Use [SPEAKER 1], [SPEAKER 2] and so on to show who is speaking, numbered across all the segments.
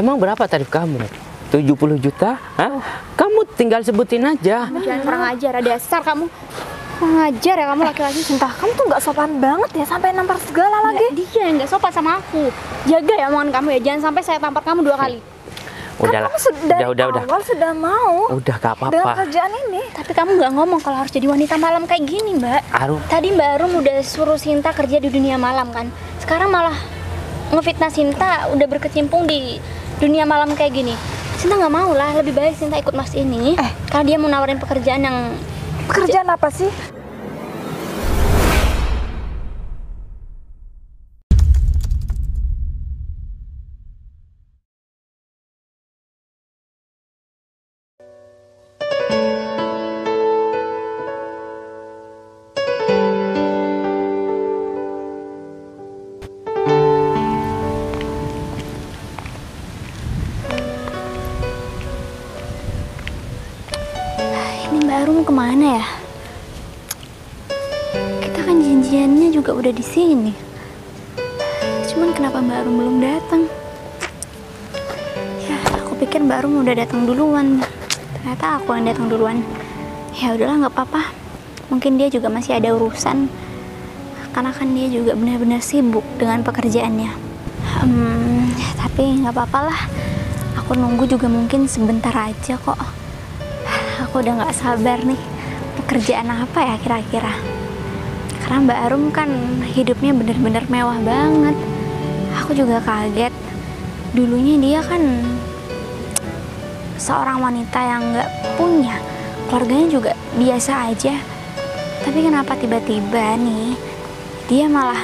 [SPEAKER 1] Emang berapa tarif kamu? 70 juta? Hah? Kamu tinggal sebutin aja.
[SPEAKER 2] Jangan kurang ajar, dasar kamu. Kurang ajar ya kamu laki-laki.
[SPEAKER 3] Cinta, kamu tuh nggak sopan banget ya, sampai nampar segala lagi.
[SPEAKER 2] Dia yang nggak sopan sama aku. Jaga ya omongan kamu ya, jangan sampai saya tampar kamu 2 kali.
[SPEAKER 1] Udahlah.
[SPEAKER 3] Kan kamu dari awal sudah mau.
[SPEAKER 1] Udah gak
[SPEAKER 3] dengan
[SPEAKER 1] apa-apa.
[SPEAKER 3] kerjaan ini.
[SPEAKER 2] Tapi kamu nggak ngomong kalau harus jadi wanita malam kayak gini, Mbak.
[SPEAKER 1] Arum.
[SPEAKER 2] Tadi Mbak Arum udah suruh Sinta kerja di dunia malam kan. Sekarang malah ngefitnah Sinta udah berkecimpung di dunia malam kayak gini. Sinta nggak mau lah, lebih baik Sinta ikut Mas ini. Karena dia mau nawarin pekerjaan yang...
[SPEAKER 3] Pekerjaan apa sih?
[SPEAKER 2] Ini Mbak Arum kemana ya? Kita kan janjiannya juga udah di sini. Cuman kenapa Mbak Arum belum datang? Ya, aku pikir Mbak Arum udah datang duluan. Ternyata aku yang datang duluan. Ya udahlah, nggak apa-apa. Mungkin dia juga masih ada urusan. Karena kan dia juga benar-benar sibuk dengan pekerjaannya. Tapi nggak apa-apa lah. Aku nunggu juga mungkin sebentar aja kok. Aku udah gak sabar nih, pekerjaan apa ya kira-kira. Karena Mbak Arum kan hidupnya bener-bener mewah banget. Aku juga kaget. Dulunya dia kan seorang wanita yang gak punya, keluarganya juga biasa aja. Tapi kenapa tiba-tiba nih dia malah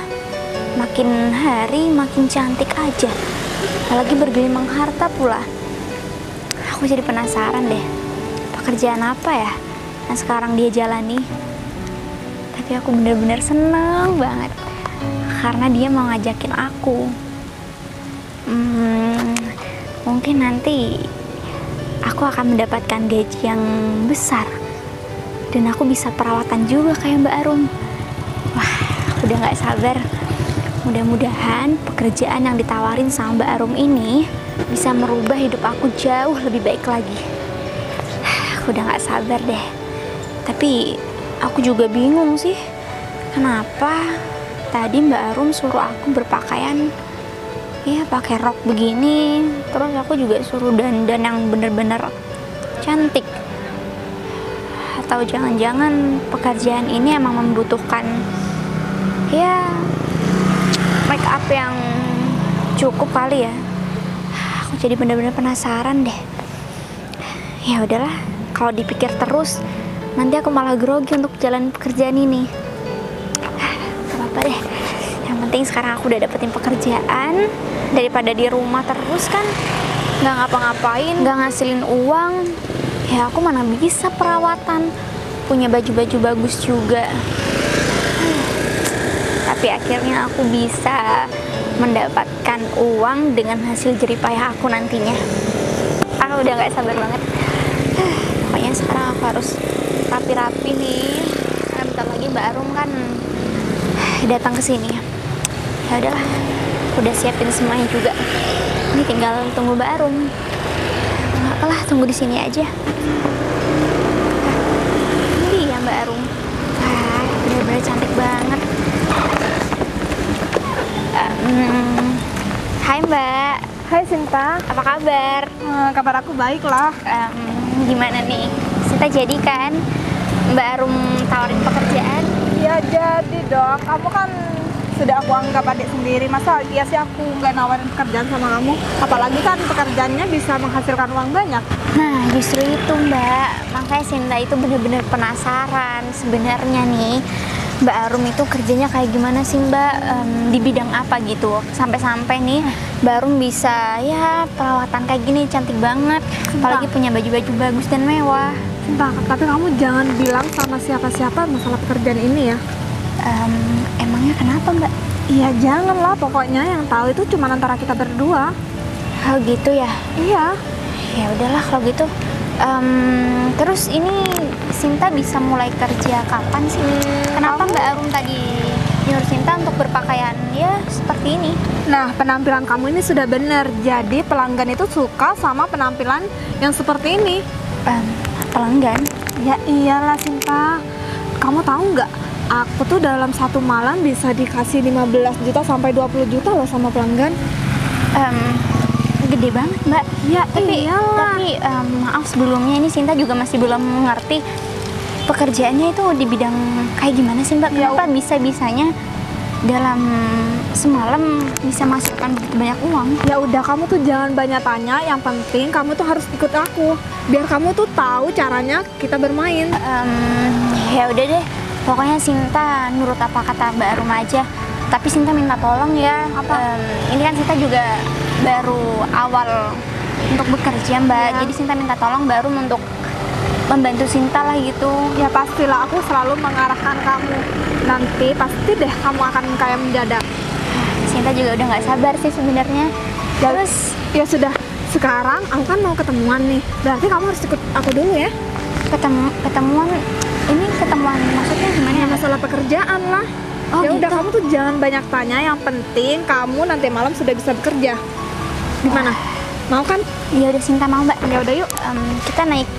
[SPEAKER 2] makin hari makin cantik aja, apalagi bergelimang harta pula. Aku jadi penasaran deh, pekerjaan apa ya yang sekarang dia jalani. Tapi aku bener-bener seneng banget karena dia mau ngajakin aku. Mungkin nanti aku akan mendapatkan gaji yang besar dan aku bisa perawatan juga kayak Mbak Arum. Wah, aku udah gak sabar. Mudah-mudahan pekerjaan yang ditawarin sama Mbak Arum ini bisa merubah hidup aku jauh lebih baik lagi. Aku udah gak sabar deh. Tapi aku juga bingung sih, kenapa tadi Mbak Arum suruh aku berpakaian ya pakai rok begini, terus aku juga suruh dandan yang bener-bener cantik. Atau jangan-jangan pekerjaan ini emang membutuhkan ya make up yang cukup kali ya. Aku jadi bener-bener penasaran deh. Ya udahlah, kalau dipikir terus nanti aku malah grogi untuk jalan pekerjaan ini. Gak apa-apa deh, yang penting sekarang aku udah dapetin pekerjaan. Daripada di rumah terus kan gak ngapa-ngapain, gak ngasilin uang, ya aku mana bisa perawatan, punya baju-baju bagus juga. Tapi akhirnya aku bisa mendapatkan uang dengan hasil jeripayah aku nantinya. Aku udah gak sabar banget. Pokoknya sekarang aku harus rapi-rapi nih, karena bentar lagi Mbak Arum kan datang ke sini. Ya udahlah, udah siapin semuanya juga. Ini tinggal tunggu Mbak Arum. Nggak apalah, tunggu di sini aja. Ini dia Mbak Arum. Wah, bener-bener cantik banget. Hai Mbak.
[SPEAKER 3] Hai Sinta.
[SPEAKER 2] Apa kabar?
[SPEAKER 3] Kabar aku baik lah.
[SPEAKER 2] Gimana nih? Sinta jadi kan Mbak Arum tawarin pekerjaan?
[SPEAKER 3] Ya jadi dong, kamu kan sudah aku anggap adik sendiri. Masa iya sih aku nggak nawarin pekerjaan sama kamu? Apalagi kan pekerjaannya bisa menghasilkan uang banyak.
[SPEAKER 2] Nah justru itu Mbak, makanya Sinta itu bener-bener penasaran sebenarnya nih Mbak Arum itu kerjanya kayak gimana sih Mbak, di bidang apa gitu, sampai-sampai nih Mbak Arum bisa ya perawatan kayak gini cantik banget, apalagi punya baju-baju bagus dan mewah.
[SPEAKER 3] Sinta, tapi kamu jangan bilang sama siapa-siapa masalah pekerjaan ini ya.
[SPEAKER 2] Emangnya kenapa Mbak?
[SPEAKER 3] Iya janganlah, pokoknya yang tahu itu cuma antara kita berdua.
[SPEAKER 2] Oh gitu ya?
[SPEAKER 3] Iya.
[SPEAKER 2] Ya udahlah kalau gitu. Terus ini Sinta bisa mulai kerja kapan sih? Kenapa Mbak Arum tadi nyuruh Sinta untuk berpakaian ya seperti ini.
[SPEAKER 3] Nah, penampilan kamu ini sudah benar. Jadi pelanggan itu suka sama penampilan yang seperti ini.
[SPEAKER 2] Pelanggan?
[SPEAKER 3] Ya iyalah Sinta. Kamu tahu nggak? Aku tuh dalam satu malam bisa dikasih 15 juta sampai 20 juta loh sama pelanggan.
[SPEAKER 2] Gede banget Mbak.
[SPEAKER 3] Ya
[SPEAKER 2] Tapi maaf sebelumnya, ini Sinta juga masih belum mengerti pekerjaannya itu di bidang kayak gimana sih Mbak? Kenapa bisa-bisanya dalam semalam bisa menghasilkan begitu banyak uang?
[SPEAKER 3] Ya udah, kamu tuh jangan banyak tanya. Yang penting kamu tuh harus ikut aku, biar kamu tuh tahu caranya kita bermain.
[SPEAKER 2] Ya udah deh, pokoknya Sinta nurut apa kata Mbak Arum aja. Tapi Sinta minta tolong ya. Ini kan Sinta juga baru awal untuk bekerja Mbak.
[SPEAKER 3] Ya.
[SPEAKER 2] Jadi Sinta minta tolong Mbak Arum untuk membantu Sinta lah gitu.
[SPEAKER 3] Ya pastilah, aku selalu mengarahkan kamu. Nanti pasti deh kamu akan kayak mendadak.
[SPEAKER 2] Sinta juga udah nggak sabar sih sebenarnya.
[SPEAKER 3] Ya,
[SPEAKER 2] Terus
[SPEAKER 3] ya sudah, sekarang aku kan mau ketemuan nih. Berarti kamu harus ikut aku dulu ya.
[SPEAKER 2] ketemuan ini ketemuan maksudnya gimana
[SPEAKER 3] Ya
[SPEAKER 2] ya?
[SPEAKER 3] masalah pekerjaan lah.
[SPEAKER 2] Oh,
[SPEAKER 3] Ya udah,
[SPEAKER 2] gitu.
[SPEAKER 3] kamu tuh jangan banyak tanya. Yang penting kamu nanti malam sudah bisa bekerja. Gimana? Mau kan?
[SPEAKER 2] Ya udah Sinta mau Mbak.
[SPEAKER 3] Ya udah yuk.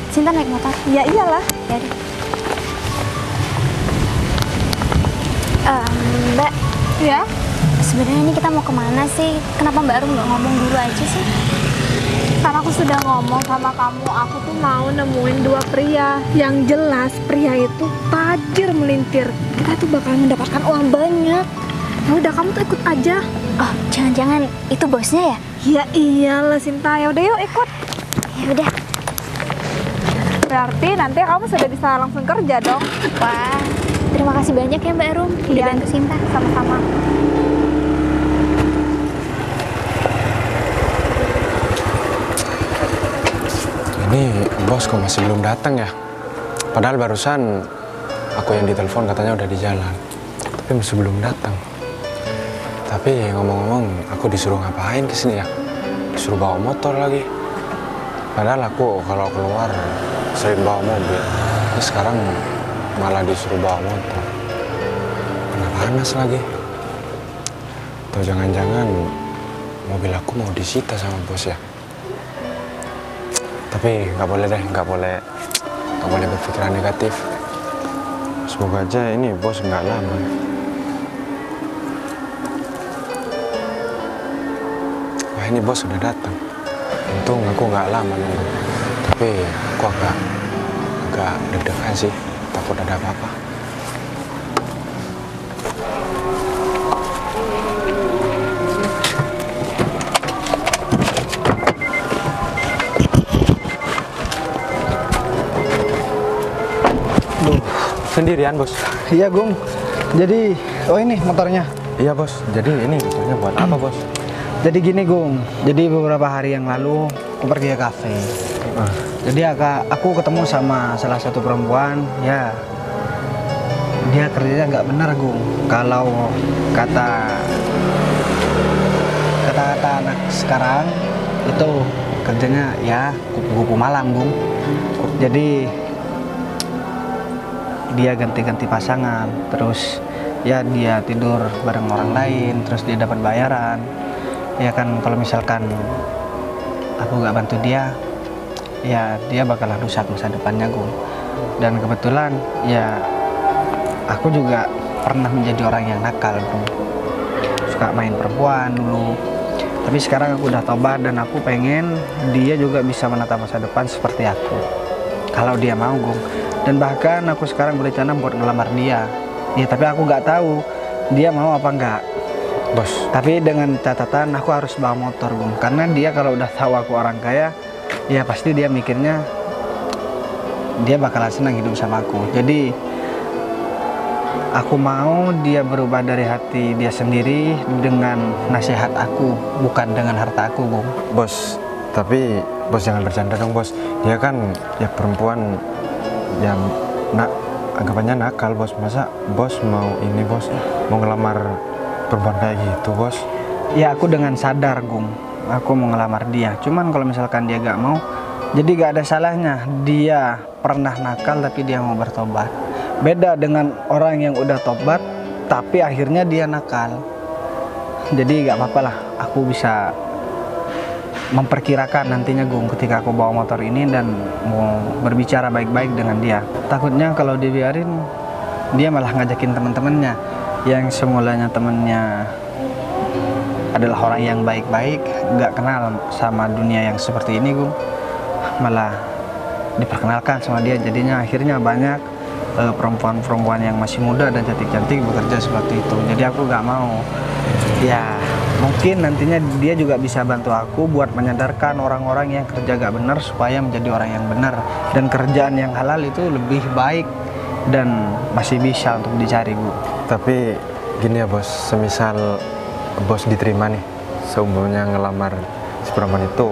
[SPEAKER 2] Sinta naik motor.
[SPEAKER 3] Ya iyalah.
[SPEAKER 2] Ya udah. Mbak,
[SPEAKER 3] Ya.
[SPEAKER 2] sebenarnya ini kita mau kemana sih? Kenapa Mbak Arum nggak ngomong dulu aja sih?
[SPEAKER 3] Karena aku sudah ngomong sama kamu, aku tuh mau nemuin dua pria. Yang jelas pria itu tajir melintir. Kita tuh bakal mendapatkan uang banyak. Ya udah, kamu tuh ikut aja.
[SPEAKER 2] Oh, jangan-jangan itu bosnya ya?
[SPEAKER 3] Ya iyalah Sinta. Ya udah yuk ikut.
[SPEAKER 2] Ya udah.
[SPEAKER 3] Berarti nanti kamu sudah bisa langsung kerja dong.
[SPEAKER 2] Wah, terima kasih banyak ya Mbak Arum udah
[SPEAKER 3] Iya.
[SPEAKER 2] bantu Sinta.
[SPEAKER 3] Sama-sama.
[SPEAKER 4] Ini bos kok masih belum datang ya? Padahal barusan aku yang ditelepon katanya udah di jalan, tapi masih belum datang. Tapi ngomong-ngomong, aku disuruh ngapain kesini ya? Disuruh bawa motor lagi. Padahal aku kalau keluar sering bawa mobil. Ini sekarang malah disuruh bawa motor. Kena panas lagi. Atau jangan-jangan mobil aku mau disita sama bos ya? Tapi nggak boleh deh, nggak boleh berpikiran negatif. Semoga aja ini bos nggak lama. Wah, ini bos sudah datang. Untung aku nggak lama nunggu. Tapi aku agak deg-degan sih, takut ada apa-apa. Sendirian bos?
[SPEAKER 5] Iya Gung, jadi ini motornya.
[SPEAKER 4] Iya bos, jadi ini motornya buat apa bos?
[SPEAKER 5] Jadi gini Gung, jadi beberapa hari yang lalu aku pergi ke kafe. Jadi aku ketemu sama salah satu perempuan, ya dia kerjanya nggak benar Gung. Kalau kata-kata anak sekarang itu kerjanya ya kupu-kupu malam Gung. Jadi dia ganti-ganti pasangan, terus ya dia tidur bareng orang lain, terus dia dapat bayaran. Ya kan, kalau misalkan aku nggak bantu dia, ya dia bakalan rusak masa depannya Gung. Dan kebetulan ya aku juga pernah menjadi orang yang nakal Gung, suka main perempuan dulu. Tapi sekarang aku udah tobat dan aku pengen dia juga bisa menata masa depan seperti aku, kalau dia mau Gung. Dan bahkan aku sekarang berencana buat ngelamar dia. Ya tapi aku nggak tahu dia mau apa enggak
[SPEAKER 4] Bos,
[SPEAKER 5] Tapi dengan catatan aku harus bawa motor Gung, karena dia kalau udah tahu aku orang kaya, ya pasti dia mikirnya dia bakalan senang hidup sama aku. Jadi aku mau dia berubah dari hati dia sendiri dengan nasihat aku, bukan dengan harta aku Gung.
[SPEAKER 4] bos, tapi bos jangan bercanda dong bos. Dia kan ya perempuan yang anggapannya nakal bos. Masa bos mau ini bos, mau ngelamar perempuan kayak gitu bos?
[SPEAKER 5] Ya aku dengan sadar Gung, aku mau ngelamar dia. Cuman kalau misalkan dia gak mau, jadi gak ada salahnya dia pernah nakal tapi dia mau bertobat. Beda dengan orang yang udah tobat tapi akhirnya dia nakal. Jadi gak apa-apa lah, aku bisa memperkirakan nantinya Gung ketika aku bawa motor ini dan mau berbicara baik-baik dengan dia. Takutnya kalau dibiarin, dia malah ngajakin teman-temannya yang semulanya temennya adalah orang yang baik-baik, gak kenal sama dunia yang seperti ini Gung, malah diperkenalkan sama dia. Jadinya akhirnya banyak perempuan-perempuan yang masih muda dan cantik-cantik bekerja seperti itu. Jadi aku gak mau. Ya mungkin nantinya dia juga bisa bantu aku buat menyadarkan orang-orang yang kerja gak benar supaya menjadi orang yang benar, dan kerjaan yang halal itu lebih baik dan masih bisa untuk dicari Bu.
[SPEAKER 4] Tapi gini ya bos, semisal bos diterima nih, seumpamanya ngelamar si perempuan itu,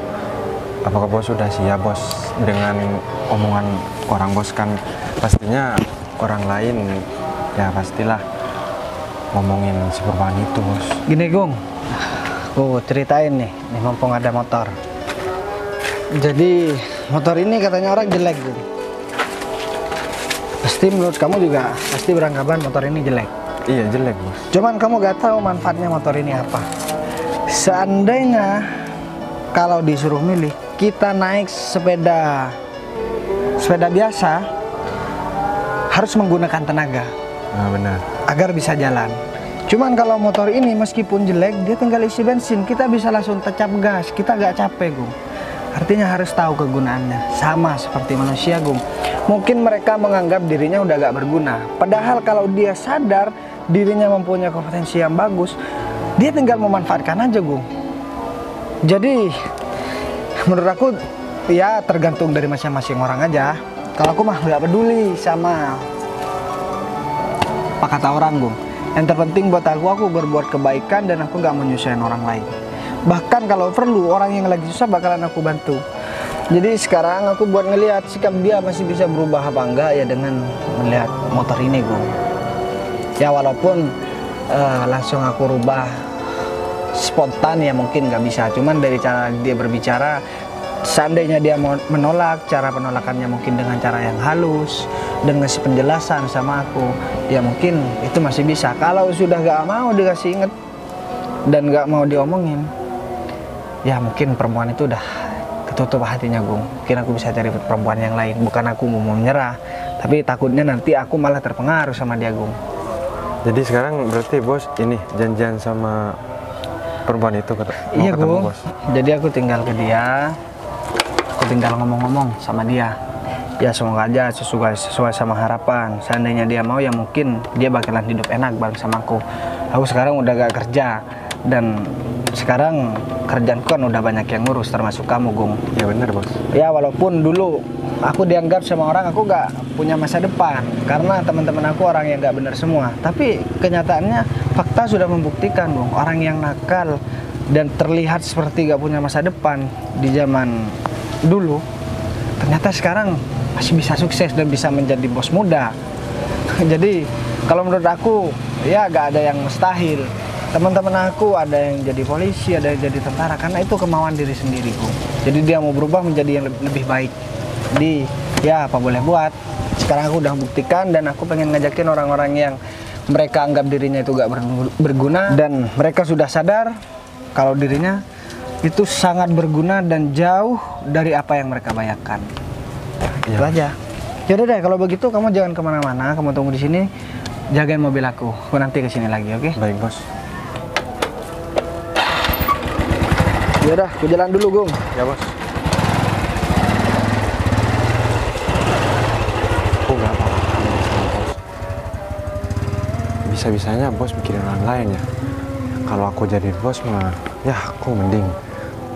[SPEAKER 4] apakah bos sudah siap bos dengan omongan orang bos? Kan pastinya orang lain ya pastilah ngomongin si perempuan itu bos.
[SPEAKER 5] Gini Gung, aku ceritain nih mumpung ada motor. Jadi motor ini katanya orang jelek Gung. Pasti menurut kamu juga pasti beranggapan motor ini jelek.
[SPEAKER 4] Iya jelek bos.
[SPEAKER 5] Cuman kamu gak tahu manfaatnya motor ini apa. Seandainya kalau disuruh milih, kita naik sepeda biasa harus menggunakan tenaga.
[SPEAKER 4] Nah, benar.
[SPEAKER 5] Agar bisa jalan. Cuman kalau motor ini meskipun jelek, dia tinggal isi bensin, kita bisa langsung tancap gas, kita gak capek Gung. Artinya harus tahu kegunaannya. Sama seperti manusia Gung. Mungkin mereka menganggap dirinya udah gak berguna, padahal kalau dia sadar dirinya mempunyai kompetensi yang bagus, dia tinggal memanfaatkan aja Gung. Jadi menurut aku ya tergantung dari masing-masing orang aja. Kalau aku mah gak peduli sama apa kata orang Gung. Yang terpenting buat aku berbuat kebaikan dan aku gak menyusahin orang lain. Bahkan kalau perlu orang yang lagi susah bakalan aku bantu. Jadi sekarang aku buat ngelihat sikap dia masih bisa berubah apa enggak ya dengan melihat motor ini Gung. Ya walaupun langsung aku rubah spontan ya mungkin nggak bisa. Cuman dari cara dia berbicara, seandainya dia mau menolak, cara penolakannya mungkin dengan cara yang halus dan ngasih penjelasan sama aku, ya mungkin itu masih bisa. Kalau sudah gak mau dikasih inget dan gak mau diomongin, ya mungkin perempuan itu udah ketutup hatinya Gung. Mungkin aku bisa cari perempuan yang lain. Bukan aku mau menyerah, tapi takutnya nanti aku malah terpengaruh sama dia Gung.
[SPEAKER 4] Jadi sekarang berarti bos ini janjian sama perempuan itu
[SPEAKER 5] Iya
[SPEAKER 4] ketemu
[SPEAKER 5] Gung.
[SPEAKER 4] bos.
[SPEAKER 5] Jadi aku tinggal ke dia, aku tinggal ngomong-ngomong sama dia. Ya semoga aja sesuai sama harapan. Seandainya dia mau ya mungkin dia bakalan hidup enak bareng sama aku. Aku sekarang udah gak kerja dan sekarang kerjaanku kan udah banyak yang ngurus termasuk kamu Gung.
[SPEAKER 4] Ya benar bos.
[SPEAKER 5] Ya walaupun dulu aku dianggap sama orang aku gak punya masa depan karena teman-teman aku orang yang gak benar semua. Tapi kenyataannya fakta sudah membuktikan Gung, orang yang nakal dan terlihat seperti gak punya masa depan di zaman dulu ternyata sekarang masih bisa sukses dan bisa menjadi bos muda. Jadi kalau menurut aku ya gak ada yang mustahil. Teman-teman aku ada yang jadi polisi, ada yang jadi tentara, karena itu kemauan diri sendiri Gung. Jadi dia mau berubah menjadi yang lebih baik. Jadi ya apa boleh buat. Sekarang aku udah buktikan dan aku pengen ngajakin orang-orang yang mereka anggap dirinya itu gak berguna dan mereka sudah sadar kalau dirinya itu sangat berguna dan jauh dari apa yang mereka bayangkan. Itu aja. Yaudah deh kalau begitu kamu jangan kemana-mana, kamu tunggu di sini, jagain mobil aku nanti kesini lagi, oke?
[SPEAKER 4] Baik bos.
[SPEAKER 5] Yaudah, aku jalan dulu Gung.
[SPEAKER 4] Ya bos. Aku nggak apa-apa bos. Bisa-bisanya bos mikirin orang lain ya. Kalau aku jadi bos mah, ya aku mending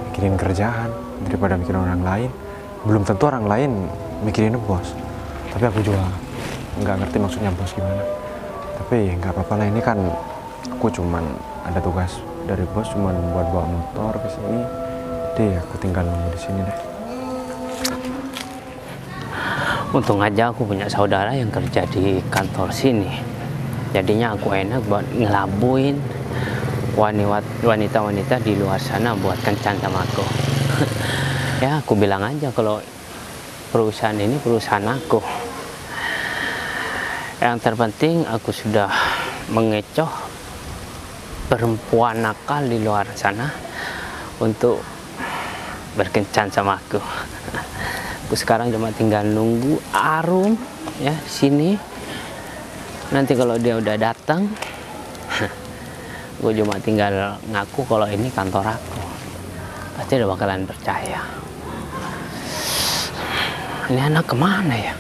[SPEAKER 4] mikirin kerjaan daripada mikirin orang lain. Belum tentu orang lain mikirin bos. Tapi aku juga nggak ngerti maksudnya bos gimana. Tapi nggak apa-apa lah, ini kan aku cuman ada tugas dari bos cuman buat bawa motor ke sini. Jadi aku tinggal nunggu di sini deh.
[SPEAKER 1] Untung aja aku punya saudara yang kerja di kantor sini. Jadinya aku enak buat ngelabuin wanita-wanita di luar sana buat kencan sama aku. Ya aku bilang aja kalau perusahaan ini perusahaan aku. Yang terpenting aku sudah mengecoh perempuan nakal di luar sana untuk berkencan sama aku. Aku sekarang cuma tinggal nunggu Arum ya sini. Nanti kalau dia udah datang, gue cuma tinggal ngaku kalau ini kantor aku. Pasti udah bakalan percaya. Ini anak kemana ya?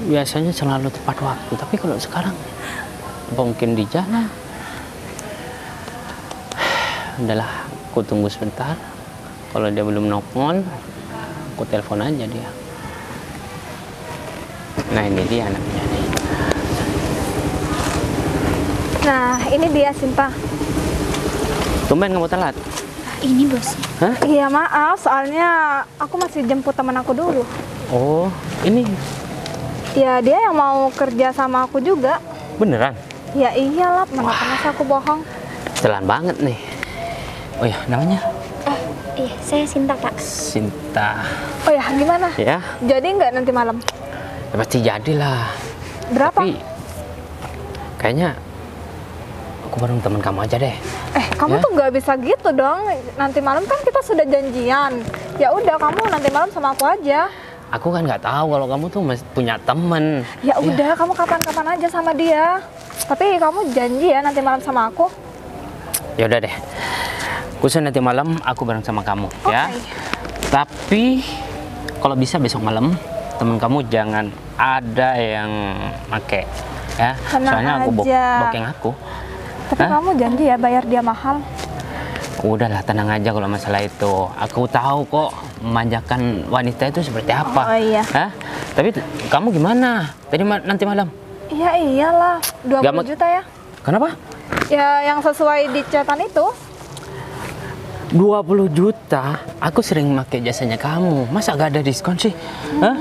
[SPEAKER 1] Biasanya selalu tepat waktu, tapi kalau sekarang mungkin di jalan. Udahlah, aku tunggu sebentar. Kalau dia belum nongol, aku telepon aja dia. Nah, ini dia anaknya nih.
[SPEAKER 3] Nah, ini dia Sinta.
[SPEAKER 1] Tumben kamu telat.
[SPEAKER 2] Ini bosnya.
[SPEAKER 1] Hah?
[SPEAKER 3] Iya maaf, soalnya aku masih jemput teman aku dulu.
[SPEAKER 1] Oh, ini
[SPEAKER 3] Ya dia yang mau kerja sama aku juga.
[SPEAKER 1] beneran?
[SPEAKER 3] Ya iyalah, mana pernah sih aku bohong.
[SPEAKER 1] Telan banget nih. Oh ya, namanya?
[SPEAKER 2] Iya, saya Sinta, Pak.
[SPEAKER 1] Sinta.
[SPEAKER 3] Oh ya, gimana?
[SPEAKER 1] Ya,
[SPEAKER 3] Jadi nggak nanti malam?
[SPEAKER 1] ya pasti jadilah.
[SPEAKER 3] Berapa?
[SPEAKER 1] Tapi kayaknya aku bareng teman kamu aja deh.
[SPEAKER 3] Kamu
[SPEAKER 1] Ya?
[SPEAKER 3] tuh nggak bisa gitu dong. Nanti malam kan kita sudah janjian. Ya udah, kamu nanti malam sama aku aja.
[SPEAKER 1] Aku kan nggak tahu kalau kamu tuh masih punya temen.
[SPEAKER 3] Ya udah, kamu kapan-kapan aja sama dia. Tapi kamu janji ya nanti malam sama aku.
[SPEAKER 1] Ya udah deh. Khusus nanti malam aku bareng sama kamu ya. Tapi kalau bisa besok malam temen kamu jangan ada yang make ya.
[SPEAKER 3] Tenang
[SPEAKER 1] Soalnya aku
[SPEAKER 3] aja.
[SPEAKER 1] bokeng aku.
[SPEAKER 3] Tapi
[SPEAKER 1] Hah?
[SPEAKER 3] kamu janji ya bayar dia mahal.
[SPEAKER 1] Udahlah, tenang aja kalau masalah itu. Aku tahu kok memanjakan wanita itu seperti apa.
[SPEAKER 3] Oh, iya.
[SPEAKER 1] Hah? Tapi kamu gimana? Tadi nanti malam?
[SPEAKER 3] Iya iyalah, 20
[SPEAKER 1] Gak mau-
[SPEAKER 3] juta ya.
[SPEAKER 1] Kenapa?
[SPEAKER 3] Ya yang sesuai di chatan itu.
[SPEAKER 1] 20 juta? Aku sering pakai jasanya kamu. Masa gak ada diskon sih? Hah?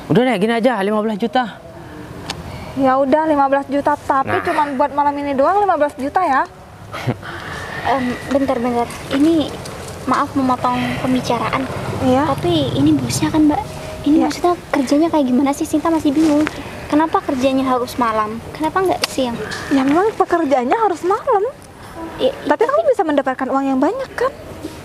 [SPEAKER 1] Udah deh, gini aja, 15 juta.
[SPEAKER 3] Ya udah 15 juta, tapi
[SPEAKER 1] Nah.
[SPEAKER 3] cuman buat malam ini doang 15 juta ya.
[SPEAKER 2] Bentar. Ini maaf memotong pembicaraan.
[SPEAKER 3] Iya.
[SPEAKER 2] Tapi ini bosnya kan, Mbak. Ini
[SPEAKER 3] Iya.
[SPEAKER 2] maksudnya kerjanya kayak gimana sih? Sinta masih bingung. Kenapa kerjanya harus malam? Kenapa nggak siang?
[SPEAKER 3] Ya memang pekerjaannya harus malam.
[SPEAKER 2] Ya,
[SPEAKER 3] Tapi kamu bisa mendapatkan uang yang banyak kan?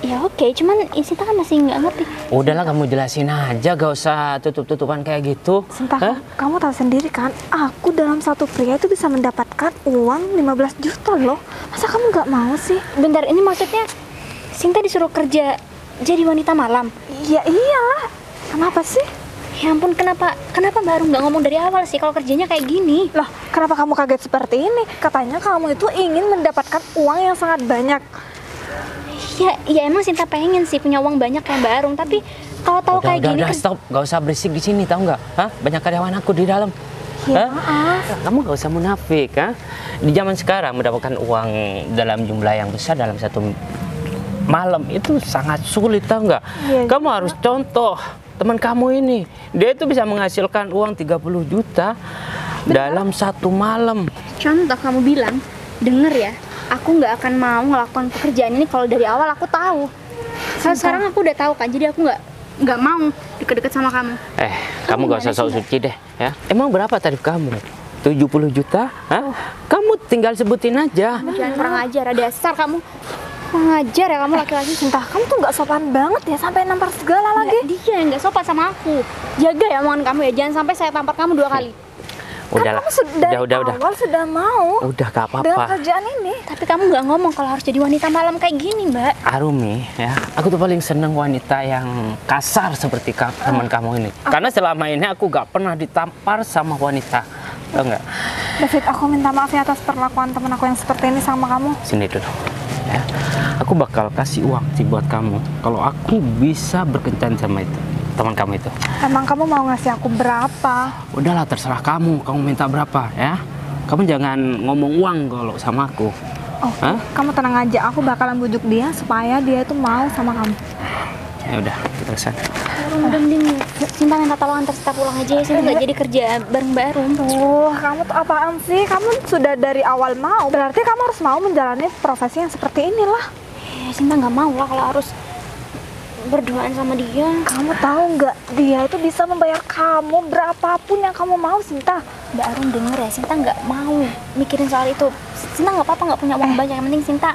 [SPEAKER 2] ya oke, cuman Sinta kan masih nggak ngerti.
[SPEAKER 1] Udahlah, kamu jelasin aja, gak usah tutup-tutupan kayak gitu.
[SPEAKER 3] Sumpah,
[SPEAKER 1] Hah?
[SPEAKER 3] kamu tahu sendiri kan, aku dalam satu pria itu bisa mendapatkan uang 15 juta loh. Masa kamu nggak mau sih?
[SPEAKER 2] Bentar, ini maksudnya Sinta disuruh kerja jadi wanita malam?
[SPEAKER 3] Ya iyalah. Kenapa sih?
[SPEAKER 2] Ya ampun, kenapa Mbak Arum nggak ngomong dari awal sih kalau kerjanya kayak gini?
[SPEAKER 3] Loh, kenapa kamu kaget seperti ini? Katanya kamu itu ingin mendapatkan uang yang sangat banyak.
[SPEAKER 2] Ya emang Sinta pengen sih punya uang banyak kayak Mbak Arum, tapi kalau tahu kayak gini
[SPEAKER 1] Udah, stop. Gak usah berisik di sini, tahu nggak? Hah? Banyak karyawan aku di dalam.
[SPEAKER 3] Ya,
[SPEAKER 1] Hah?
[SPEAKER 3] maaf.
[SPEAKER 1] Kamu gak usah munafik, ha? Di zaman sekarang mendapatkan uang dalam jumlah yang besar dalam satu malam itu sangat sulit, tahu nggak?
[SPEAKER 3] Iya
[SPEAKER 1] Kamu harus contoh teman kamu ini. Dia itu bisa menghasilkan uang 30 juta dalam satu malam.
[SPEAKER 2] Contoh kamu bilang, denger ya, aku nggak akan mau ngelakukan pekerjaan ini kalau dari awal aku tahu. Sekarang aku udah tahu kan, jadi aku nggak mau deket-deket sama kamu.
[SPEAKER 1] Kamu gak usah
[SPEAKER 2] gimana
[SPEAKER 1] sok
[SPEAKER 2] sih,
[SPEAKER 1] suci deh, ya. Emang berapa tarif kamu? 70 juta? Hah? Kamu tinggal sebutin aja.
[SPEAKER 2] Jangan kurang ajar, ada dasar kamu. Kurang ajar ya kamu laki-laki.
[SPEAKER 3] Entah, kamu tuh nggak sopan banget ya sampai nampar segala lagi.
[SPEAKER 2] Dia yang nggak sopan sama aku. Jaga ya omongan kamu ya, jangan sampai saya tampar kamu 2 kali.
[SPEAKER 1] Udahlah.
[SPEAKER 3] Kan kamu dari
[SPEAKER 1] Udah.
[SPEAKER 3] awal sudah mau
[SPEAKER 1] Udah, gak
[SPEAKER 3] dengan
[SPEAKER 1] apa-apa.
[SPEAKER 3] kerjaan ini.
[SPEAKER 2] Tapi kamu nggak ngomong kalau harus jadi wanita malam kayak gini, Mbak.
[SPEAKER 1] Arumi, ya. Aku tuh paling seneng wanita yang kasar seperti teman kamu ini. Karena selama ini aku gak pernah ditampar sama wanita. Tahu nggak?
[SPEAKER 3] David, aku minta maaf ya atas perlakuan teman aku yang seperti ini sama kamu.
[SPEAKER 1] Sini dulu. Ya. Aku bakal kasih uang sih buat kamu kalau aku bisa berkencan sama itu teman kamu itu.
[SPEAKER 3] Emang kamu mau ngasih aku berapa?
[SPEAKER 1] Udahlah, terserah kamu. Kamu minta berapa, ya? Kamu jangan ngomong uang kalau sama aku.
[SPEAKER 3] Oh,
[SPEAKER 1] Hah?
[SPEAKER 3] kamu tenang aja, aku bakalan bujuk dia supaya dia itu mau sama kamu.
[SPEAKER 1] Ya udah, kita kesana.
[SPEAKER 2] Udah mending Sinta minta tolong antar Sinta pulang aja ya. Sinta nggak jadi kerja bareng Mbak Arum.
[SPEAKER 3] Kamu tuh apaan sih? Kamu sudah dari awal mau. Berarti kamu harus mau menjalani profesi yang seperti inilah.
[SPEAKER 2] Ya, Sinta nggak mau lah kalau harus berduaan sama dia.
[SPEAKER 3] Kamu tahu nggak, dia itu bisa membayar kamu berapapun yang kamu mau, Sinta.
[SPEAKER 2] Mbak Arum denger ya, Sinta nggak mau mikirin soal itu. Sinta nggak apa-apa nggak punya uang banyak, yang penting Sinta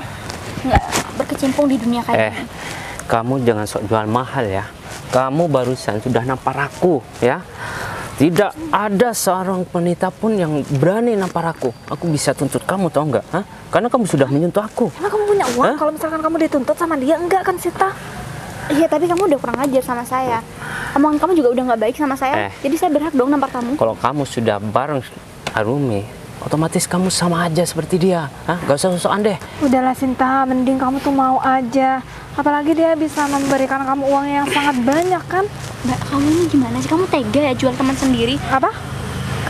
[SPEAKER 2] nggak berkecimpung di dunia kayak gini.
[SPEAKER 1] Kamu jangan sok jual mahal ya. Kamu barusan sudah nampar aku ya. Tidak ada seorang wanita pun yang berani nampar aku. Aku bisa tuntut kamu, tau nggak? Hah? Karena kamu sudah menyentuh aku.
[SPEAKER 3] Emang kamu punya uang? Kalau misalkan kamu dituntut sama dia, enggak kan, Sinta?
[SPEAKER 2] Iya, tapi kamu udah kurang ajar sama saya. Omongan kamu juga udah nggak baik sama saya. Jadi saya berhak dong nampar kamu.
[SPEAKER 1] Kalau kamu sudah bareng Arumi, otomatis kamu sama aja seperti dia. Hah? Gak usah sosokan deh.
[SPEAKER 3] Udahlah, Sinta, mending kamu tuh mau aja. Apalagi dia bisa memberikan kamu uang yang sangat banyak kan?
[SPEAKER 2] Mbak, kamu ini gimana sih? Kamu tega ya jual teman sendiri?
[SPEAKER 3] Apa?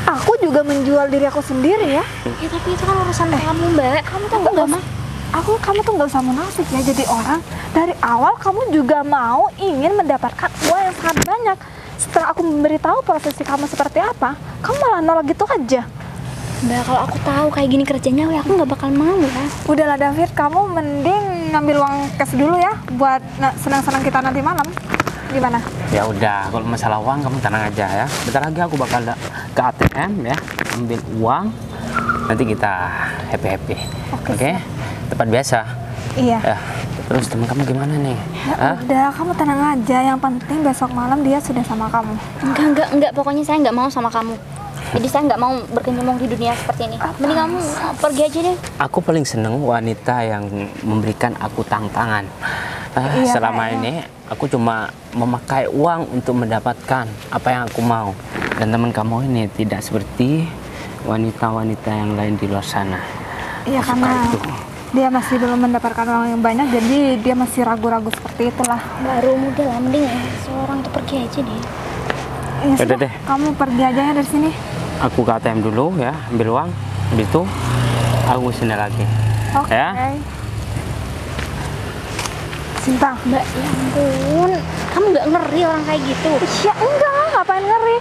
[SPEAKER 3] Aku juga menjual diri aku sendiri ya.
[SPEAKER 2] Ya tapi itu kan urusan kamu, Mbak. Kamu tuh nggak mah?
[SPEAKER 3] Kamu tuh nggak usah munafik ya jadi orang. Dari awal kamu juga mau ingin mendapatkan uang yang sangat banyak. Setelah aku memberitahu prosesi kamu seperti apa, kamu malah nolak gitu aja.
[SPEAKER 2] Mbak, kalau aku tahu kayak gini kerjanya, aku nggak bakal mau ya.
[SPEAKER 3] Udahlah David, kamu mending ngambil uang cash dulu ya buat senang-senang kita nanti malam. Gimana?
[SPEAKER 1] Ya udah, kalau masalah uang kamu tenang aja ya. Bentar lagi aku bakal ke ATM ya, ambil uang. Nanti kita happy. Oke? Tempat biasa.
[SPEAKER 3] Iya.
[SPEAKER 1] Ya. Terus teman kamu gimana nih?
[SPEAKER 3] Ya udah, kamu tenang aja. Yang penting besok malam dia sudah sama kamu.
[SPEAKER 2] Enggak. Pokoknya saya nggak mau sama kamu. Jadi saya nggak mau berkecimpung di dunia seperti ini. Mending kamu pergi aja deh.
[SPEAKER 1] Aku paling seneng wanita yang memberikan aku tantangan.
[SPEAKER 3] Iya,
[SPEAKER 1] selama ini aku cuma memakai uang untuk mendapatkan apa yang aku mau. Dan teman kamu ini tidak seperti wanita-wanita yang lain di luar sana.
[SPEAKER 3] Iya, karena dia masih belum mendapatkan uang yang banyak, jadi dia masih ragu-ragu seperti itulah.
[SPEAKER 2] Baru muda lah, mending seorang tuh pergi aja deh.
[SPEAKER 3] Ya
[SPEAKER 1] Udah
[SPEAKER 3] sudah,
[SPEAKER 1] deh.
[SPEAKER 3] kamu pergi aja ya dari sini.
[SPEAKER 1] Aku ke ATM dulu ya, ambil uang. Habis itu aku sini lagi.
[SPEAKER 3] Oke.
[SPEAKER 1] Ya.
[SPEAKER 3] Sinta.
[SPEAKER 2] Mbak, ya ampun. Kamu nggak ngeri orang kayak gitu?
[SPEAKER 3] Ya enggak lah, ngapain ngeri.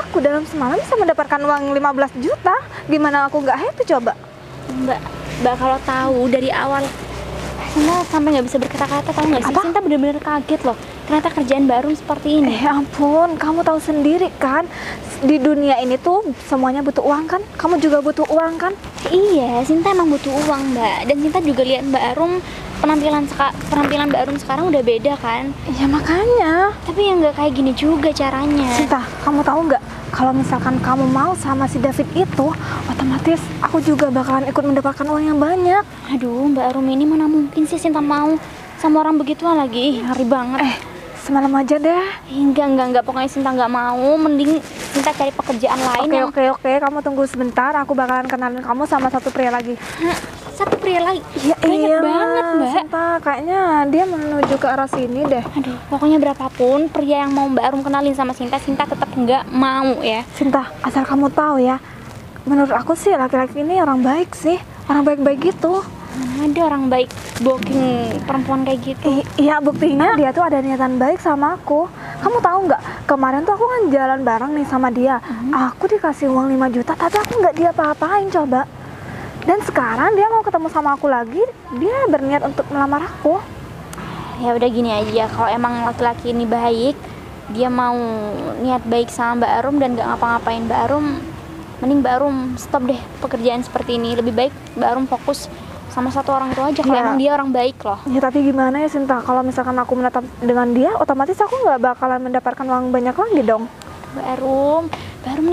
[SPEAKER 3] Aku dalam semalam bisa mendapatkan uang 15 juta. Gimana aku nggak happy coba?
[SPEAKER 2] Mbak kalau tahu dari awal Sinta sampai nggak bisa berkata-kata, tahu nggak sih?
[SPEAKER 3] Apa?
[SPEAKER 2] Sinta bener-bener kaget loh. Ternyata kerjaan baru seperti ini.
[SPEAKER 3] Ya ampun, kamu tahu sendiri kan, di dunia ini tuh semuanya butuh uang kan? Kamu juga butuh uang kan?
[SPEAKER 2] Iya, Sinta emang butuh uang, Mbak. Dan Sinta juga lihat Mbak Arum, penampilan Mbak Arum sekarang udah beda kan?
[SPEAKER 3] Ya makanya.
[SPEAKER 2] Tapi yang nggak kayak gini juga caranya.
[SPEAKER 3] Sinta, kamu tahu nggak? Kalau misalkan kamu mau sama si David itu, otomatis aku juga bakalan ikut mendapatkan uang yang banyak.
[SPEAKER 2] Aduh, Mbak Arum ini mana mungkin sih Sinta mau sama orang begituan lagi? Ngeri banget.
[SPEAKER 3] Semalam aja deh.
[SPEAKER 2] Enggak. Pokoknya Sinta nggak mau. Mending Sinta cari pekerjaan lain yang...
[SPEAKER 3] Oke. Kamu tunggu sebentar. Aku bakalan kenalin kamu sama satu pria lagi.
[SPEAKER 2] Satu pria lagi?
[SPEAKER 3] Ya,
[SPEAKER 2] banyak banget, Mbak.
[SPEAKER 3] Sinta, kayaknya dia menuju ke arah sini deh.
[SPEAKER 2] Aduh, pokoknya berapapun pria yang mau Mbak Arum kenalin sama Sinta tetap nggak mau ya.
[SPEAKER 3] Sinta, asal kamu tahu ya, menurut aku sih laki-laki ini orang baik sih. Orang baik-baik gitu.
[SPEAKER 2] Ada orang baik booking perempuan kayak gitu.
[SPEAKER 3] Iya, buktinya dia tuh ada niatan baik sama aku. Kamu tahu nggak, kemarin tuh aku kan jalan bareng nih sama dia. Aku dikasih uang 5 juta, tapi aku nggak dia apa-apain coba. Dan sekarang dia mau ketemu sama aku lagi, dia berniat untuk melamar aku.
[SPEAKER 2] Ya udah gini aja, kalau emang laki-laki ini baik, dia mau niat baik sama Mbak Arum dan nggak ngapa-ngapain Mbak Arum, mending Mbak Arum stop deh pekerjaan seperti ini. Lebih baik Mbak Arum fokus sama satu orang itu aja kalau emang dia orang baik loh.
[SPEAKER 3] Ya tapi gimana ya Sinta, kalau misalkan aku menetap dengan dia, otomatis aku nggak bakalan mendapatkan uang banyak lagi dong.
[SPEAKER 2] Mbak Arum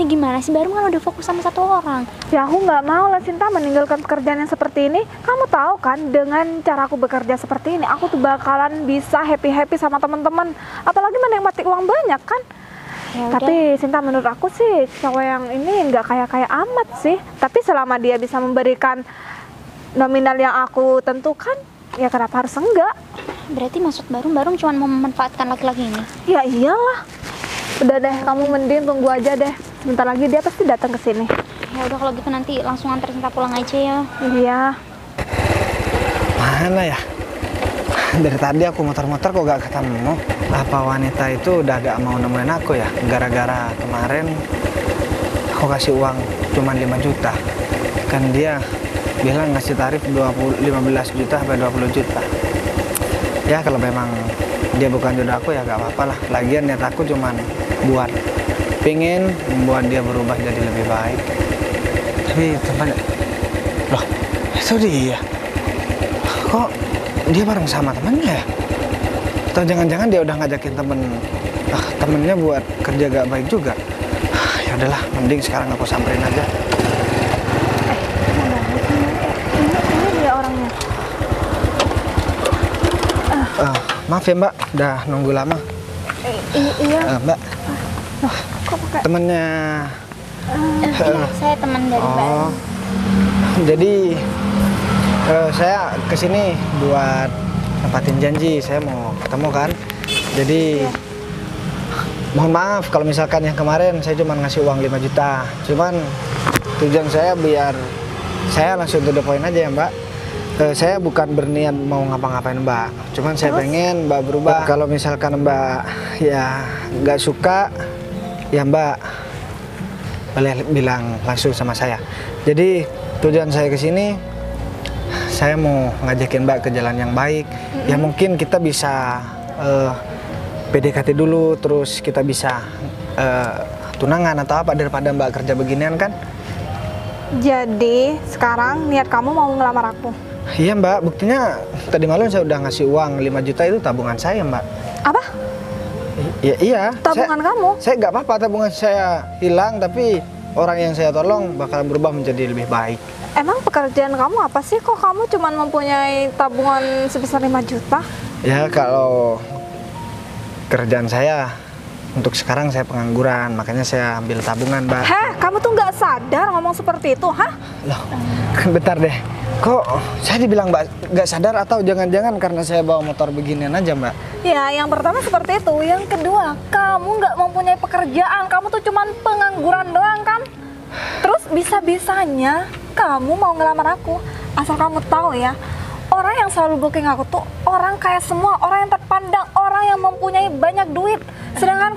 [SPEAKER 2] nih gimana sih? Mbak Arum kan udah fokus sama satu orang.
[SPEAKER 3] Ya aku nggak mau lah Sinta meninggalkan pekerjaan yang seperti ini. Kamu tahu kan, dengan cara aku bekerja seperti ini, aku tuh bakalan bisa happy-happy sama teman-teman. Apalagi menikmati uang banyak kan.
[SPEAKER 2] Ya
[SPEAKER 3] Tapi Sinta, menurut aku sih cowok yang ini nggak kaya-kaya amat sih. Tapi selama dia bisa memberikan nominal yang aku tentukan, ya kenapa harus enggak?
[SPEAKER 2] Berarti maksud Mbak Arum cuma mau memanfaatkan laki-laki ini?
[SPEAKER 3] Ya iyalah. Udah deh, kamu mending tunggu aja deh. Sebentar lagi dia pasti datang ke sini.
[SPEAKER 2] Ya udah kalau gitu nanti langsung antar Sinta pulang aja ya.
[SPEAKER 3] Iya.
[SPEAKER 5] Mana ya? Dari tadi aku muter-muter kok gak ketemu. Apa wanita itu udah gak mau nemuin aku ya? Gara-gara kemarin aku kasih uang cuma 5 juta. Kan dia bilang ngasih tarif 15 juta sampai 20 juta. Ya kalau memang dia bukan jodoh aku ya gak apa-apa lah. Lagian niat aku cuman buat pengen membuat dia berubah jadi lebih baik. Tapi teman, loh itu dia, kok dia bareng sama temennya ya? Atau jangan-jangan dia udah ngajakin temennya buat kerja gak baik juga? Ya udahlah, mending sekarang aku samperin aja.
[SPEAKER 3] Ini dia orangnya.
[SPEAKER 5] Maaf ya Mbak, udah nunggu lama.
[SPEAKER 3] Iya.
[SPEAKER 5] Mbak,
[SPEAKER 3] Kok pakai?
[SPEAKER 5] temennya.
[SPEAKER 2] Iya, saya teman dari Mbak Arum.
[SPEAKER 5] Jadi saya kesini buat nempatin janji, saya mau ketemu kan. Jadi mohon maaf kalau misalkan yang kemarin saya cuma ngasih uang 5 juta. Cuman tujuan saya biar saya langsung to the point aja ya Mbak. Saya bukan berniat mau ngapa-ngapain Mbak. Cuman saya pengen Mbak berubah. Kalau misalkan Mbak ya nggak suka, ya Mbak boleh bilang langsung sama saya. Jadi tujuan saya kesini, saya mau ngajakin Mbak ke jalan yang baik. Ya mungkin kita bisa PDKT dulu, terus kita bisa tunangan atau apa daripada Mbak kerja beginian kan?
[SPEAKER 3] Jadi sekarang niat kamu mau ngelamar aku?
[SPEAKER 5] Iya Mbak, buktinya tadi malam saya udah ngasih uang 5 juta itu tabungan saya Mbak.
[SPEAKER 3] Apa?
[SPEAKER 5] Iya.
[SPEAKER 3] Tabungan kamu?
[SPEAKER 5] Saya nggak apa-apa tabungan saya hilang, tapi orang yang saya tolong bakal berubah menjadi lebih baik.
[SPEAKER 3] Emang pekerjaan kamu apa sih? Kok kamu cuma mempunyai tabungan sebesar 5 juta?
[SPEAKER 5] Ya kalau kerjaan saya untuk sekarang saya pengangguran, makanya saya ambil tabungan Mbak.
[SPEAKER 3] Heh, kamu tuh nggak sadar ngomong seperti itu, hah?
[SPEAKER 5] Loh, bentar deh. Kok saya dibilang Mbak nggak sadar atau jangan-jangan karena saya bawa motor beginian aja Mbak?
[SPEAKER 3] Ya, yang pertama seperti itu. Yang kedua, kamu nggak mempunyai pekerjaan. Kamu tuh cuman pengangguran doang kan? Terus bisa-bisanya kamu mau ngelamar aku. Asal kamu tahu ya, orang yang selalu booking aku tuh orang kaya semua, orang yang terpandang, orang yang mempunyai banyak duit. Sedangkan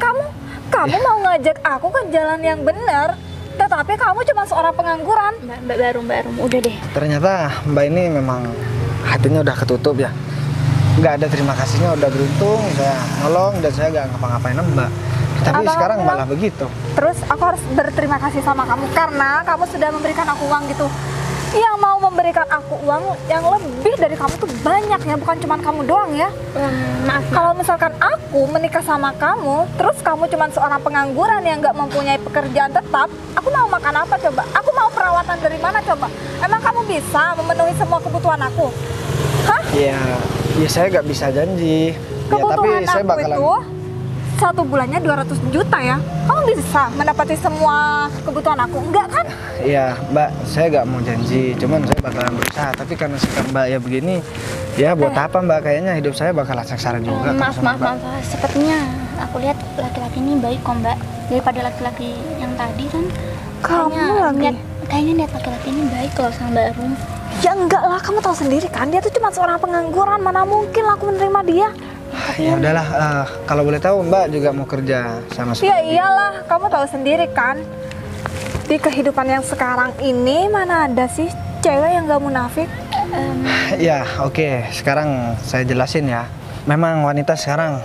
[SPEAKER 3] kamu mau ngajak aku ke jalan yang benar, tetapi kamu cuma seorang pengangguran.
[SPEAKER 2] Mbak Arum, udah deh.
[SPEAKER 5] Ternyata Mbak ini memang hatinya udah ketutup ya. Nggak ada terima kasihnya, udah beruntung saya nolong dan saya nggak ngapa-ngapain Mbak. Tapi
[SPEAKER 3] Abang
[SPEAKER 5] sekarang
[SPEAKER 3] bilang,
[SPEAKER 5] malah begitu.
[SPEAKER 3] Terus aku harus berterima kasih sama kamu karena kamu sudah memberikan aku uang gitu. Yang mau memberikan aku uang yang lebih dari kamu tuh banyak ya, bukan cuma kamu doang ya.
[SPEAKER 2] Maaf.
[SPEAKER 3] Kalau misalkan aku menikah sama kamu, terus kamu cuma seorang pengangguran yang nggak mempunyai pekerjaan tetap, aku mau makan apa coba? Aku mau perawatan dari mana coba? Emang kamu bisa memenuhi semua kebutuhan aku? Hah?
[SPEAKER 5] Ya saya nggak bisa janji. Ya, tapi
[SPEAKER 3] Kebutuhan
[SPEAKER 5] saya
[SPEAKER 3] aku
[SPEAKER 5] bakalan.
[SPEAKER 3] itu 1 bulannya 200 juta ya. Kamu bisa mendapati semua kebutuhan aku? Enggak kan?
[SPEAKER 5] Iya Mbak, saya nggak mau janji. Cuman saya bakalan berusaha. Tapi karena sikap Mbak ya begini, ya buat apa Mbak? Kayaknya hidup saya bakalan sengsara juga.
[SPEAKER 2] Maaf,
[SPEAKER 5] sama Mbak.
[SPEAKER 2] sepertinya aku lihat laki-laki ini baik kok Mbak, daripada laki-laki yang tadi kan. Kayaknya niat laki-laki ini baik loh sama Mbak Arum.
[SPEAKER 3] Ya enggak lah, kamu tahu sendiri kan dia tuh cuma seorang pengangguran, mana mungkin lah aku menerima dia.
[SPEAKER 5] Ya udahlah, kalau boleh tahu Mbak juga mau kerja sama
[SPEAKER 3] Ya iyalah, kamu tahu sendiri kan di kehidupan yang sekarang ini mana ada sih cewek yang gak munafik.
[SPEAKER 5] Ya oke, sekarang saya jelasin ya. Memang wanita sekarang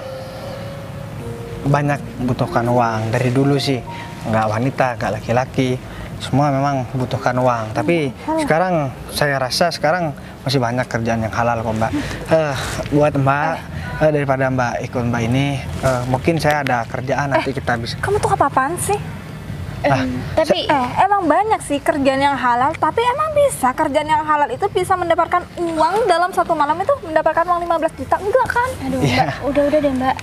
[SPEAKER 5] banyak butuhkan uang. Dari dulu sih, nggak wanita, nggak laki-laki, semua memang butuhkan uang. Tapi sekarang saya rasa sekarang masih banyak kerjaan yang halal kok Mbak. Buat Mbak, daripada Mbak ikut Mbak ini, mungkin saya ada kerjaan nanti kita bisa.
[SPEAKER 3] Kamu tuh apa-apaan sih?
[SPEAKER 2] Tapi
[SPEAKER 3] Emang banyak sih kerjaan yang halal, tapi emang bisa kerjaan yang halal itu bisa mendapatkan uang dalam 1 malam itu mendapatkan uang 15 juta? Enggak kan?
[SPEAKER 2] aduh
[SPEAKER 5] Iya.
[SPEAKER 2] Mbak, udah deh Mbak.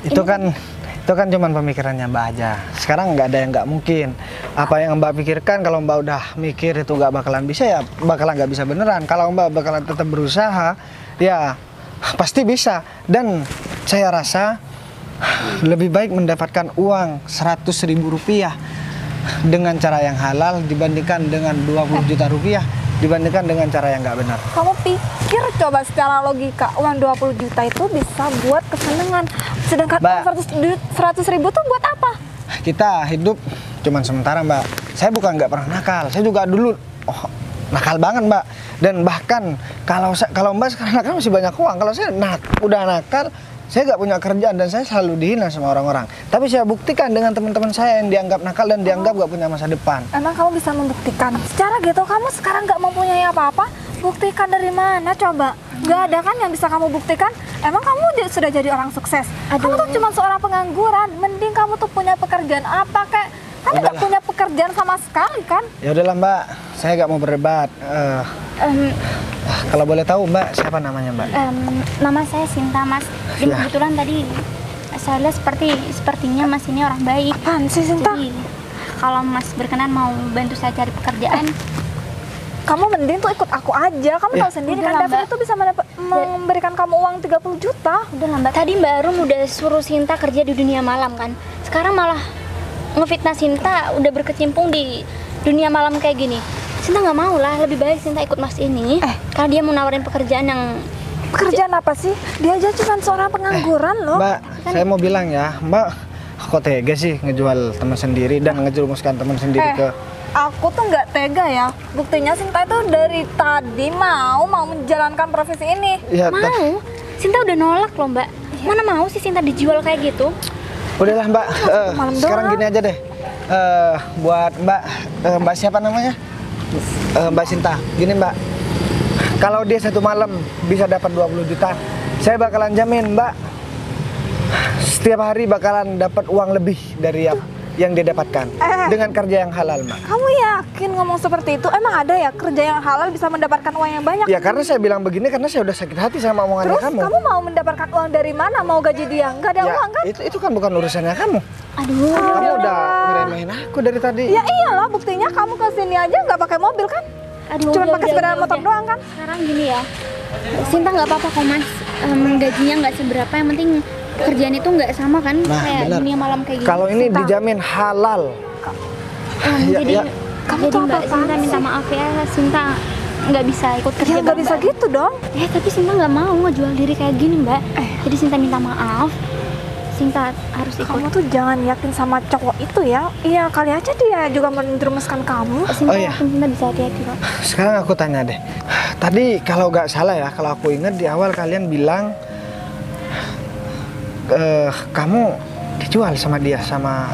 [SPEAKER 5] Itu kan cuman pemikirannya Mbak aja. Sekarang nggak ada yang nggak mungkin. Apa yang Mbak pikirkan kalau Mbak udah mikir itu nggak bakalan bisa, ya bakalan nggak bisa beneran. Kalau Mbak bakalan tetap berusaha, ya pasti bisa. Dan saya rasa lebih baik mendapatkan uang 100.000 rupiah dengan cara yang halal dibandingkan dengan 20 juta rupiah dibandingkan dengan cara yang nggak benar.
[SPEAKER 3] Kamu pikir coba secara logika uang 20 juta itu bisa buat kesenangan, sedangkan
[SPEAKER 5] Mbak,
[SPEAKER 3] uang 100 ribu tuh buat apa?
[SPEAKER 5] Kita hidup cuman sementara Mbak. Saya bukan nggak pernah nakal, saya juga dulu nakal banget Mbak. Dan bahkan kalau Mbak sekarang nakal masih banyak uang. Kalau saya udah nakal Saya nggak punya kerjaan dan saya selalu dihina sama orang-orang. Tapi saya buktikan dengan teman-teman saya yang dianggap nakal dan dianggap nggak punya masa depan.
[SPEAKER 3] Emang kamu bisa membuktikan? Secara gitu kamu sekarang nggak mempunyai apa-apa? Buktikan dari mana coba? Nggak ada kan yang bisa kamu buktikan? Emang kamu sudah jadi orang sukses? Kamu tuh cuma seorang pengangguran. Mending kamu tuh punya pekerjaan apa kayak? Kamu nggak punya pekerjaan sama sekali kan?
[SPEAKER 5] Ya udahlah Mbak, saya nggak mau berdebat. Kalau boleh tahu Mbak, siapa namanya Mbak?
[SPEAKER 2] Nama saya Sinta, Mas. Dan
[SPEAKER 5] Ya.
[SPEAKER 2] kebetulan tadi saya lihat sepertinya Mas ini orang baik.
[SPEAKER 3] Apaan sih Sinta?
[SPEAKER 2] Jadi kalau Mas berkenan mau bantu saya cari pekerjaan,
[SPEAKER 3] Kamu mending tuh ikut aku aja. Kamu tahu sendiri
[SPEAKER 2] Udah
[SPEAKER 3] kan
[SPEAKER 2] lah,
[SPEAKER 3] David
[SPEAKER 2] Mbak.
[SPEAKER 3] itu bisa memberikan kamu uang 30 juta.
[SPEAKER 2] udah lambat. Tadi Mbak Arum udah suruh Sinta kerja di dunia malam kan. Sekarang malah ngefitnah Sinta udah berkecimpung di dunia malam kayak gini. Sinta nggak mau lah, lebih baik Sinta ikut Mas ini. Karena dia mau nawarin pekerjaan yang
[SPEAKER 3] Pekerjaan apa sih? Dia aja cuma seorang pengangguran loh.
[SPEAKER 5] Mbak, saya mau bilang ya, Mbak, kok tega sih ngejual teman sendiri dan ngejerumuskan teman sendiri ke...
[SPEAKER 3] Aku tuh nggak tega ya. Buktinya Sinta itu dari tadi mau menjalankan profesi ini.
[SPEAKER 5] Ya,
[SPEAKER 2] mau. Sinta udah nolak loh Mbak. Mana mau sih Sinta dijual kayak gitu?
[SPEAKER 5] udahlah Mbak,
[SPEAKER 3] malam
[SPEAKER 5] sekarang
[SPEAKER 3] doang.
[SPEAKER 5] gini aja deh. Buat Mbak, Mbak siapa namanya? Mbak Sinta. Gini Mbak, kalau dia satu malam bisa dapat 20 juta, saya bakalan jamin Mbak, setiap hari bakalan dapat uang lebih dari yang dia dapatkan dengan kerja yang halal Mbak.
[SPEAKER 3] Kamu yakin ngomong seperti itu? Emang ada ya kerja yang halal bisa mendapatkan uang yang banyak?
[SPEAKER 5] Ya karena saya bilang begini karena saya udah sakit hati sama omongannya
[SPEAKER 3] Terus
[SPEAKER 5] kamu.
[SPEAKER 3] kamu mau mendapatkan uang dari mana? Mau gaji dia? Nggak ada
[SPEAKER 5] Ya,
[SPEAKER 3] uang kan?
[SPEAKER 5] itu kan bukan urusannya kamu.
[SPEAKER 2] Aduh,
[SPEAKER 5] Kamu udah ngeremehin aku dari tadi.
[SPEAKER 3] Ya iyalah, buktinya kamu ke sini aja nggak pakai mobil kan?
[SPEAKER 2] aduh.
[SPEAKER 3] Cuma
[SPEAKER 2] udah,
[SPEAKER 3] pakai
[SPEAKER 2] udah,
[SPEAKER 3] sepeda
[SPEAKER 2] udah,
[SPEAKER 3] motor
[SPEAKER 2] udah.
[SPEAKER 3] doang kan?
[SPEAKER 2] Sekarang gini ya, Sinta nggak apa-apa kok Mas. Gajinya nggak seberapa, yang penting kerjaan itu nggak sama kan
[SPEAKER 5] Nah,
[SPEAKER 2] kayak
[SPEAKER 5] benar.
[SPEAKER 2] dunia malam kayak gini.
[SPEAKER 5] Kalau ini dijamin halal. Ya,
[SPEAKER 2] jadi
[SPEAKER 5] ya.
[SPEAKER 3] Kamu
[SPEAKER 2] jadi
[SPEAKER 3] tuh
[SPEAKER 2] Mbak
[SPEAKER 3] apaan
[SPEAKER 2] Sinta minta
[SPEAKER 3] sih?
[SPEAKER 2] maaf ya, Sinta nggak bisa ikut kerja.
[SPEAKER 3] Ya nggak bisa
[SPEAKER 2] bareng-bareng.
[SPEAKER 3] gitu dong.
[SPEAKER 2] Tapi Sinta nggak mau ngejual diri kayak gini Mbak. Jadi Sinta minta maaf. Sinta harus ikut.
[SPEAKER 3] Kamu tuh jangan yakin sama cowok itu ya. Iya kali aja dia juga menjerumuskan kamu.
[SPEAKER 2] Sinta
[SPEAKER 5] Oh, iya.
[SPEAKER 2] yakin Sinta bisa hati-hati kok.
[SPEAKER 5] Sekarang aku tanya deh. Tadi kalau nggak salah ya, kalau aku ingat di awal kalian bilang kamu dijual sama dia sama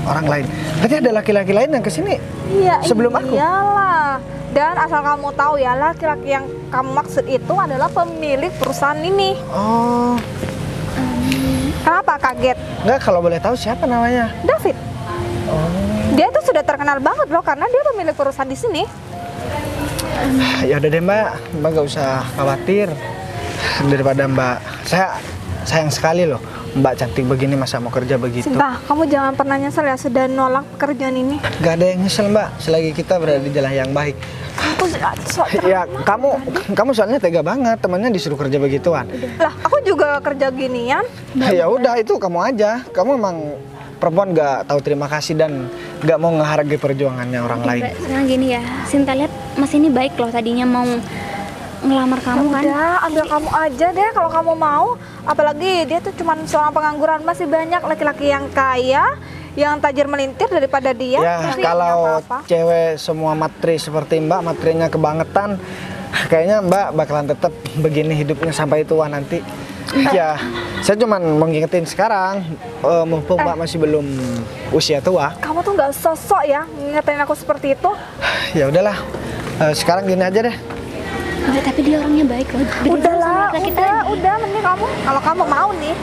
[SPEAKER 5] orang lain. Berarti ada laki-laki lain yang kesini
[SPEAKER 3] Iya,
[SPEAKER 5] sebelum aku.
[SPEAKER 3] Iyalah. Dan asal kamu tahu ya, laki-laki yang kamu maksud itu adalah pemilik perusahaan ini.
[SPEAKER 5] Oh,
[SPEAKER 3] Kenapa kaget?
[SPEAKER 5] nggak, kalau boleh tahu siapa namanya?
[SPEAKER 3] David. Dia tuh sudah terkenal banget loh karena dia pemilik perusahaan di sini.
[SPEAKER 5] Ya udah deh Mbak nggak usah khawatir. Daripada Mbak, saya sayang sekali loh. Mbak cantik begini masa mau kerja begitu.
[SPEAKER 3] Sinta, kamu jangan pernah nyesel ya sudah nolak pekerjaan ini.
[SPEAKER 5] Gak ada yang nyesel Mbak, selagi kita berada di jalan yang baik.
[SPEAKER 3] Aku
[SPEAKER 5] Ya kamu soalnya tega banget, temannya disuruh kerja begituan.
[SPEAKER 3] lah, aku juga kerja ginian.
[SPEAKER 5] Ya udah itu kamu aja, kamu emang perempuan gak tahu terima kasih dan gak mau ngehargai perjuangannya orang lain.
[SPEAKER 2] Mbak, sekarang gini ya, Sinta lihat Mas ini baik loh, tadinya mau ngelamar kamu kan.
[SPEAKER 3] Udah, ambil kamu aja deh kalau kamu mau. Apalagi dia tuh cuma seorang pengangguran, masih banyak laki-laki yang kaya, yang tajir melintir daripada dia.
[SPEAKER 5] Ya
[SPEAKER 3] Tapi
[SPEAKER 5] kalau
[SPEAKER 3] nggak apa-apa.
[SPEAKER 5] cewek semua matri seperti Mbak, matrinya kebangetan, kayaknya Mbak bakalan tetap begini hidupnya sampai tua nanti. Ya, saya cuman mau ngingetin sekarang, mumpung Mbak masih belum usia tua.
[SPEAKER 3] Kamu tuh nggak sosok ya ngingetin aku seperti itu.
[SPEAKER 5] Ya udahlah, sekarang gini aja deh.
[SPEAKER 2] Mbak, tapi dia orangnya baik loh. Beda
[SPEAKER 3] Udahlah,
[SPEAKER 2] sama kita.
[SPEAKER 3] udah, mending kamu. Kalau kamu mau nih,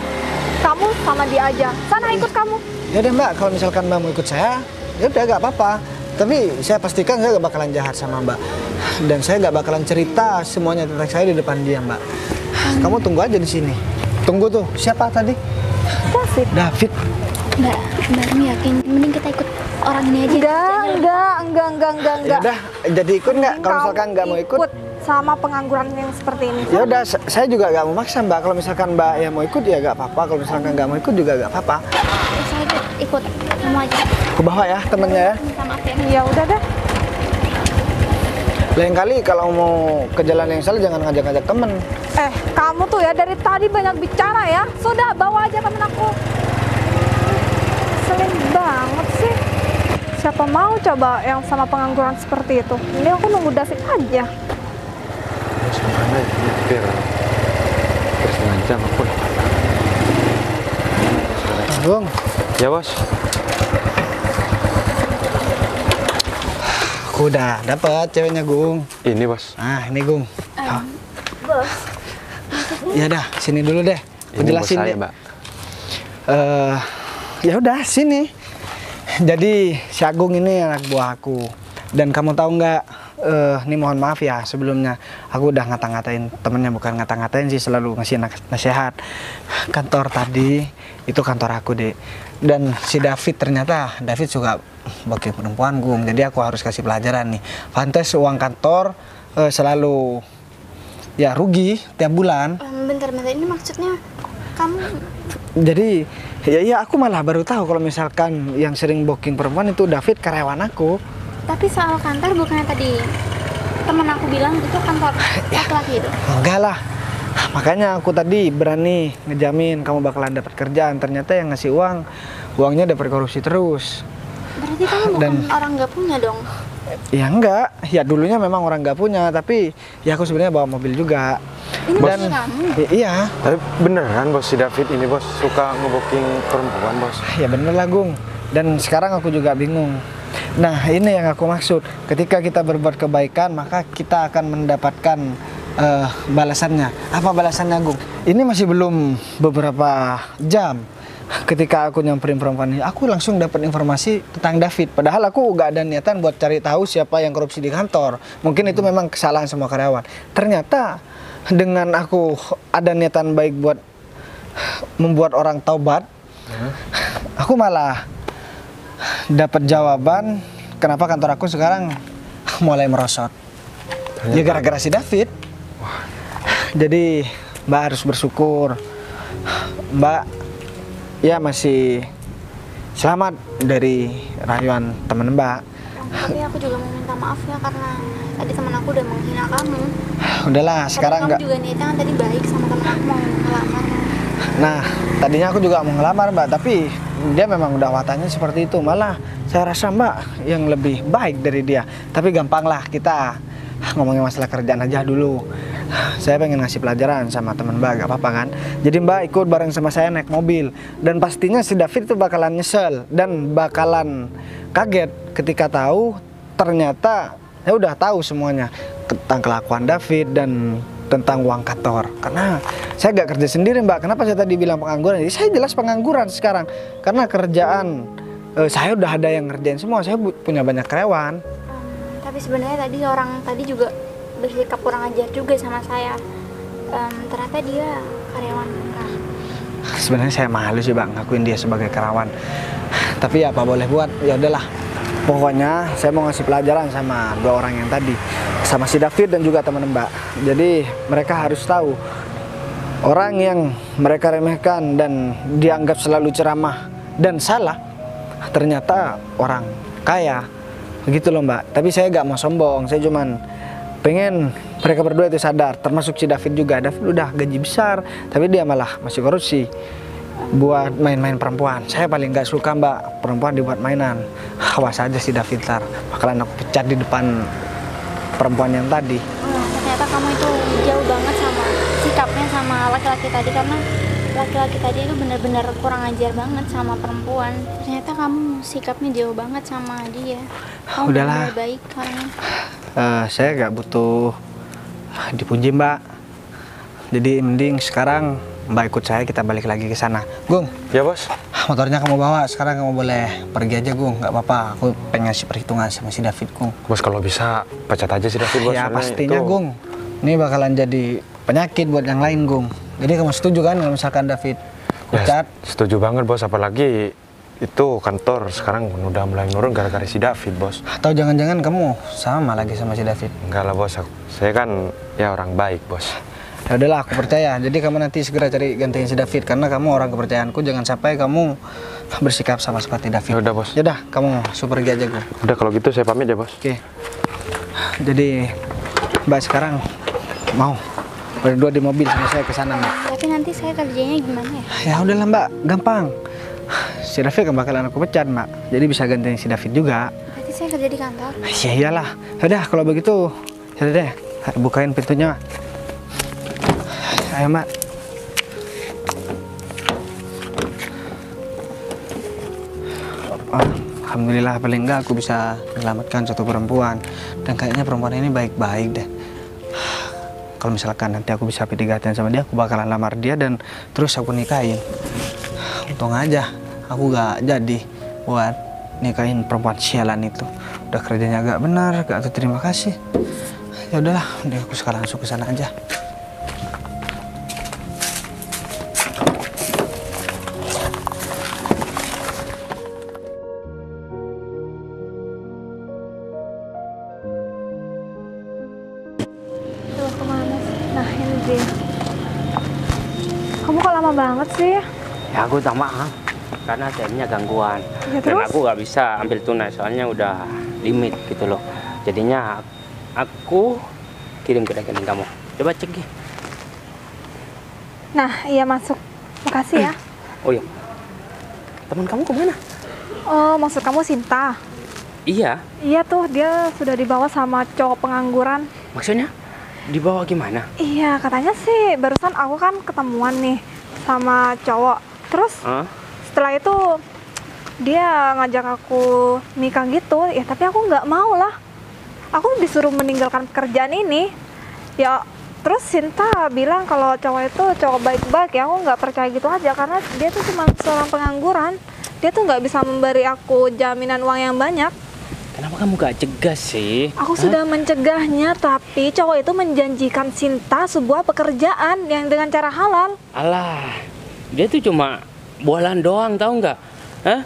[SPEAKER 3] kamu sama dia aja. Sana ikut kamu.
[SPEAKER 5] Ya udah Mbak, kalau misalkan Mbak mau ikut saya, ya udah gak apa-apa. Tapi saya pastikan saya gak bakalan jahat sama Mbak. Dan saya gak bakalan cerita semuanya tentang saya di depan dia Mbak. Kamu tunggu aja di sini. Tunggu tuh, siapa tadi?
[SPEAKER 3] David.
[SPEAKER 5] David.
[SPEAKER 2] Mbak Rum yakin mending kita ikut orang ini aja.
[SPEAKER 3] Enggak.
[SPEAKER 5] Ya udah, jadi ikut nggak? Kalau misalkan nggak mau ikut,
[SPEAKER 3] sama pengangguran yang seperti ini.
[SPEAKER 5] ya udah. Saya juga nggak mau maksa Mbak. Kalau misalkan Mbak yang mau ikut ya nggak apa-apa. Kalau misalkan nggak mau ikut juga nggak apa-apa.
[SPEAKER 2] Saya ikut kamu aja.
[SPEAKER 5] Ke bawah ya temennya ya.
[SPEAKER 2] Minta maaf ya.
[SPEAKER 3] Ya udah deh.
[SPEAKER 5] Lain kali kalau mau ke jalan yang salah jangan ngajak-ngajak temen.
[SPEAKER 3] Kamu tuh ya dari tadi banyak bicara ya. Sudah bawa aja temen aku. Selin banget sih. Siapa mau coba yang sama pengangguran seperti itu? Ini aku nunggu David aja.
[SPEAKER 4] Sebenarnya nyetir terus ngancam aku.
[SPEAKER 5] Gung,
[SPEAKER 4] Ya bos.
[SPEAKER 5] aku udah dapat ceweknya Gung.
[SPEAKER 4] Ini bos.
[SPEAKER 5] Nah, ini Gung.
[SPEAKER 2] Bos,
[SPEAKER 5] Ya dah, sini dulu deh. Aku
[SPEAKER 4] Ini bos
[SPEAKER 5] jelasin
[SPEAKER 4] saya,
[SPEAKER 5] deh.
[SPEAKER 4] Mbak.
[SPEAKER 5] Ya udah sini. Jadi si Agung ini anak buah aku. Dan kamu tahu nggak? Ini mohon maaf ya sebelumnya. Aku udah ngata-ngatain temennya, bukan ngata-ngatain sih, selalu ngasih nasihat. Kantor tadi itu kantor aku deh. Dan si David ternyata suka bagi perempuan Gung. Jadi aku harus kasih pelajaran nih. Pantes uang kantor selalu ya rugi tiap bulan.
[SPEAKER 2] bentar, ini maksudnya kamu
[SPEAKER 5] Jadi ya aku malah baru tahu kalau misalkan yang sering booking perempuan itu David, karyawan aku.
[SPEAKER 2] tapi soal kantor bukannya tadi temen aku bilang itu kantor laki-laki itu?
[SPEAKER 5] Enggak lah. Makanya aku tadi berani ngejamin kamu bakalan dapat kerjaan. Ternyata yang ngasih uangnya dapat korupsi terus.
[SPEAKER 2] Berarti kamu bukan orang nggak punya dong?
[SPEAKER 5] Ya enggak, ya dulunya memang orang nggak punya, tapi ya aku sebenarnya bawa mobil juga.
[SPEAKER 2] Ini
[SPEAKER 5] Dan
[SPEAKER 2] mobil kamu?
[SPEAKER 5] Iya,
[SPEAKER 4] Tapi bener kan bos, si David ini bos suka ngebooking perempuan bos.
[SPEAKER 5] ya bener lah Gung. Dan sekarang aku juga bingung. Nah ini yang aku maksud. Ketika kita berbuat kebaikan, maka kita akan mendapatkan balasannya. Apa balasannya Gung? Ini masih belum beberapa jam. Ketika aku nyamperin perempuan ini, aku langsung dapat informasi tentang David. Padahal aku gak ada niatan buat cari tahu siapa yang korupsi di kantor. Mungkin itu memang kesalahan semua karyawan. Ternyata dengan aku ada niatan baik buat membuat orang taubat, aku malah dapat jawaban kenapa kantor aku sekarang mulai merosot. Ya gara-gara si David. Jadi Mbak harus bersyukur. Mbak ya masih selamat dari rayuan temen Mbak.
[SPEAKER 2] Tapi aku juga mau minta maaf ya karena tadi teman aku udah menghina kamu.
[SPEAKER 5] Udahlah, sekarang
[SPEAKER 2] kamu
[SPEAKER 5] enggak.
[SPEAKER 2] juga niatnya kan tadi baik sama temen aku mau ngelamar.
[SPEAKER 5] Nah, tadinya aku juga mau ngelamar Mbak, tapi dia memang udah wataknya seperti itu. Malah saya rasa Mbak yang lebih baik dari dia. Tapi gampang lah kita ngomongin masalah kerjaan aja dulu. Saya pengen ngasih pelajaran sama teman Mbak, gak apa-apa kan? Jadi Mbak ikut bareng sama saya naik mobil. Dan pastinya si David itu bakalan nyesel dan bakalan kaget ketika tahu ternyata ya udah tahu semuanya tentang kelakuan David dan tentang uang kantor. Karena saya gak kerja sendiri Mbak. Kenapa saya tadi bilang pengangguran? Jadi saya jelas pengangguran sekarang. Karena kerjaan saya udah ada yang ngerjain semua. Saya punya banyak karyawan.
[SPEAKER 2] Tapi sebenarnya tadi orang tadi juga bersikap kurang ajar juga sama saya. Ternyata dia karyawan murah.
[SPEAKER 5] Sebenarnya saya malu sih Bang ngakuin dia sebagai karyawan. Tapi ya apa boleh buat, ya udahlah. Pokoknya saya mau ngasih pelajaran sama dua orang yang tadi, sama si David dan juga teman Mbak. Jadi mereka harus tahu orang yang mereka remehkan dan dianggap selalu ceramah dan salah, ternyata orang kaya. Begitu loh Mbak. Tapi saya gak mau sombong, saya cuman pengen mereka berdua itu sadar, termasuk si David juga. David udah gaji besar, tapi dia malah masih korupsi buat main-main perempuan. Saya paling gak suka Mbak, perempuan dibuat mainan. Awas aja si David ntar bakalan aku pecat di depan perempuan yang tadi.
[SPEAKER 2] Ternyata kamu itu jauh banget sama sikapnya sama laki-laki tadi, karena laki-laki tadi itu benar-benar kurang ajar banget sama perempuan. Ternyata kamu sikapnya jauh banget sama dia. Kamu
[SPEAKER 5] Udahlah.
[SPEAKER 2] benar baik orangnya.
[SPEAKER 5] Saya gak butuh dipuji Mbak. Jadi mending sekarang Mbak ikut saya, kita balik lagi ke sana. Gung,
[SPEAKER 4] Ya bos.
[SPEAKER 5] motornya kamu bawa. Sekarang kamu boleh pergi aja Gung, nggak apa-apa. Aku pengen ngasih perhitungan sama si David Gung.
[SPEAKER 4] Bos kalau bisa pecat aja si David bos.
[SPEAKER 5] Ya
[SPEAKER 4] Soalnya
[SPEAKER 5] pastinya
[SPEAKER 4] itu-
[SPEAKER 5] Gung. Ini bakalan jadi penyakit buat yang lain Gung. Jadi kamu setuju kan kalau misalkan David pecat?
[SPEAKER 4] Ya, setuju banget bos, apalagi itu kantor sekarang udah mulai menurun gara-gara si David bos.
[SPEAKER 5] Atau jangan-jangan kamu sama lagi sama si David?
[SPEAKER 4] Enggak lah bos, saya kan ya orang baik bos.
[SPEAKER 5] Ya udahlah, aku percaya. Jadi kamu nanti segera cari gantiin si David karena kamu orang kepercayaanku. Jangan sampai kamu bersikap sama seperti David.
[SPEAKER 4] Ya udah bos.
[SPEAKER 5] Ya udah, kamu super pergi aja Gung.
[SPEAKER 4] Udah kalau gitu saya pamit ya bos.
[SPEAKER 5] Oke. Jadi Mbak sekarang mau berdua di mobil sama saya ke sana Mbak.
[SPEAKER 2] Tapi nanti saya kerjanya gimana ya?
[SPEAKER 5] Ya udahlah Mbak, gampang. Si David kan bakalan aku pecat Mbak. Jadi bisa gantiin si David juga.
[SPEAKER 2] Berarti saya kerja di kantor.
[SPEAKER 5] Ya iyalah. Udah kalau begitu, ya udah deh. Bukain pintunya. Ayo Mbak. Oh, alhamdulillah paling enggak aku bisa menyelamatkan satu perempuan. Dan kayaknya perempuan ini baik-baik deh. Kalau misalkan nanti aku bisa PDKT sama dia, aku bakalan lamar dia dan terus aku nikahin. Untung aja aku gak jadi buat nikahin perempuan sialan itu. Udah kerjanya agak benar, gak terima kasih. Ya udahlah, udah aku sekarang langsung ke sana aja.
[SPEAKER 3] Tuh, kemana sih? Nah, ini dia. Kamu kok lama banget sih?
[SPEAKER 1] Ya aku tak maaf karena jadinya gangguan.
[SPEAKER 3] Ya,
[SPEAKER 1] Dan
[SPEAKER 3] terus?
[SPEAKER 1] aku nggak bisa ambil tunai soalnya udah limit gitu loh. Jadinya aku kirim ke rekening kamu. Coba cek Gi.
[SPEAKER 3] Nah, iya masuk. Makasih ya.
[SPEAKER 1] Oh iya. Teman kamu kemana?
[SPEAKER 3] Oh, maksud kamu Sinta?
[SPEAKER 1] Iya.
[SPEAKER 3] Iya tuh, dia sudah dibawa sama cowok pengangguran.
[SPEAKER 1] Maksudnya dibawa gimana?
[SPEAKER 3] Iya, katanya sih barusan aku kan ketemuan nih sama cowok. Terus
[SPEAKER 1] Hah?
[SPEAKER 3] setelah itu dia ngajak aku nikah gitu. Ya tapi aku nggak mau lah. Aku disuruh meninggalkan pekerjaan ini. Ya terus Sinta bilang kalau cowok itu cowok baik-baik. Ya aku nggak percaya gitu aja karena dia tuh cuma seorang pengangguran. Dia tuh nggak bisa memberi aku jaminan uang yang banyak.
[SPEAKER 1] Kenapa kamu gak cegah sih?
[SPEAKER 3] Aku sudah mencegahnya, tapi cowok itu menjanjikan Sinta sebuah pekerjaan yang dengan cara halal.
[SPEAKER 1] Alah, dia tuh cuma bualan doang, tahu nggak? Hah?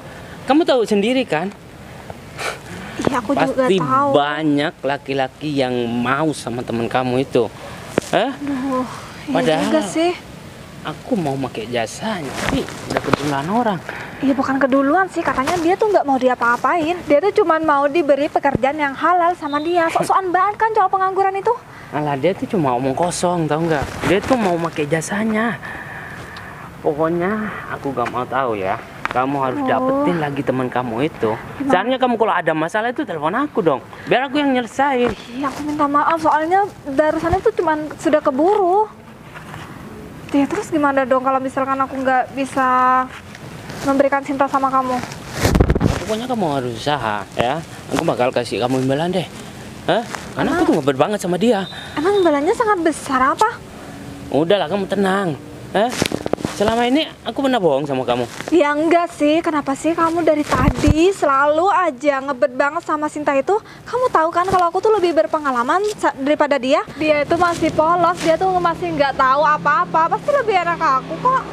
[SPEAKER 1] Kamu tahu sendiri kan?
[SPEAKER 3] Iya, aku juga
[SPEAKER 1] Pasti
[SPEAKER 3] tahu.
[SPEAKER 1] banyak laki-laki yang mau sama teman kamu itu. Hah?
[SPEAKER 3] Aduh, iya
[SPEAKER 1] Padahal-
[SPEAKER 3] juga sih.
[SPEAKER 1] Aku mau pakai jasanya, tapi udah kebetulan orang.
[SPEAKER 3] Iya, bukan keduluan sih, katanya dia tuh nggak mau diapa-apain. Dia tuh cuma mau diberi pekerjaan yang halal sama dia. Sok-sokan banget kan cowok pengangguran itu.
[SPEAKER 1] Alah, dia tuh cuma omong kosong, tahu nggak? Dia tuh mau pakai jasanya. Pokoknya aku gak mau tahu ya. Kamu harus
[SPEAKER 3] Oh.
[SPEAKER 1] dapetin lagi teman kamu itu. Seharusnya kamu kalau ada masalah itu telepon aku dong. Biar aku yang nyelesain.
[SPEAKER 3] Iya, aku minta maaf soalnya barusan itu cuma sudah keburu. Ya terus gimana dong kalau misalkan aku nggak bisa memberikan Sinta sama kamu?
[SPEAKER 1] Pokoknya kamu harus usaha ya. Aku bakal kasih kamu imbalan deh. Hah? Karena aku tuh ngebet banget sama dia.
[SPEAKER 3] Emang imbalannya sangat besar apa?
[SPEAKER 1] Udahlah, kamu tenang. Hah? Selama ini aku pernah bohong sama kamu.
[SPEAKER 3] Ya enggak sih, kenapa sih kamu dari tadi selalu aja ngebet banget sama Sinta itu? Kamu tahu kan kalau aku tuh lebih berpengalaman daripada dia. Dia itu masih polos, dia tuh masih nggak tahu apa-apa. Pasti lebih enak aku kok.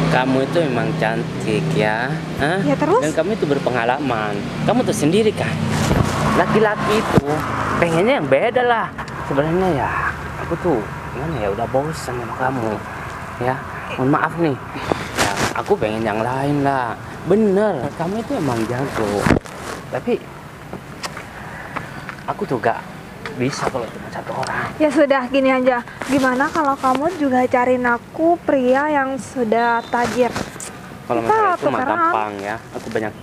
[SPEAKER 1] Kamu itu memang cantik ya. Hah?
[SPEAKER 3] Ya, terus?
[SPEAKER 1] Dan kamu itu berpengalaman. Kamu tuh sendiri kan. Laki-laki itu pengennya yang beda lah. Sebenarnya ya aku tuh gimana ya udah bosan sama kamu. Ya, mohon maaf nih. Ya, aku pengen yang lain lah. Bener, kamu itu emang jago. Tapi aku tuh gak bisa kalau cuma satu orang.
[SPEAKER 3] Ya sudah, gini aja. Gimana kalau kamu juga cariin aku pria yang sudah tajir?
[SPEAKER 1] Kalau
[SPEAKER 3] Kita
[SPEAKER 1] masalah itu mah
[SPEAKER 3] tukeran.
[SPEAKER 1] gampang ya. Aku banyak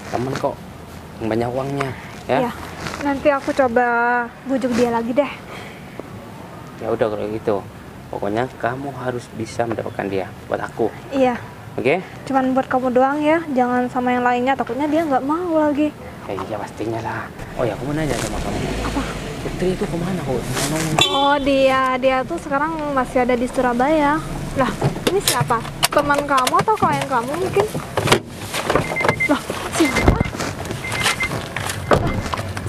[SPEAKER 1] temen kok yang banyak uangnya. Ya,
[SPEAKER 3] Ya, nanti aku coba bujuk dia lagi deh.
[SPEAKER 1] ya udah kalau gitu. Pokoknya kamu harus bisa mendapatkan dia buat aku.
[SPEAKER 3] Iya,
[SPEAKER 1] Oke?
[SPEAKER 3] cuman buat kamu doang ya. Jangan sama yang lainnya, takutnya dia nggak mau lagi.
[SPEAKER 1] Ya iya pastinya lah. Oh ya, aku mau nanya sama kamu. Apa? Putri itu kemana kok?
[SPEAKER 3] Oh, dia tuh sekarang masih ada di Surabaya. Lah, ini siapa? Teman kamu atau klien kamu mungkin? Lah, siapa? Lah,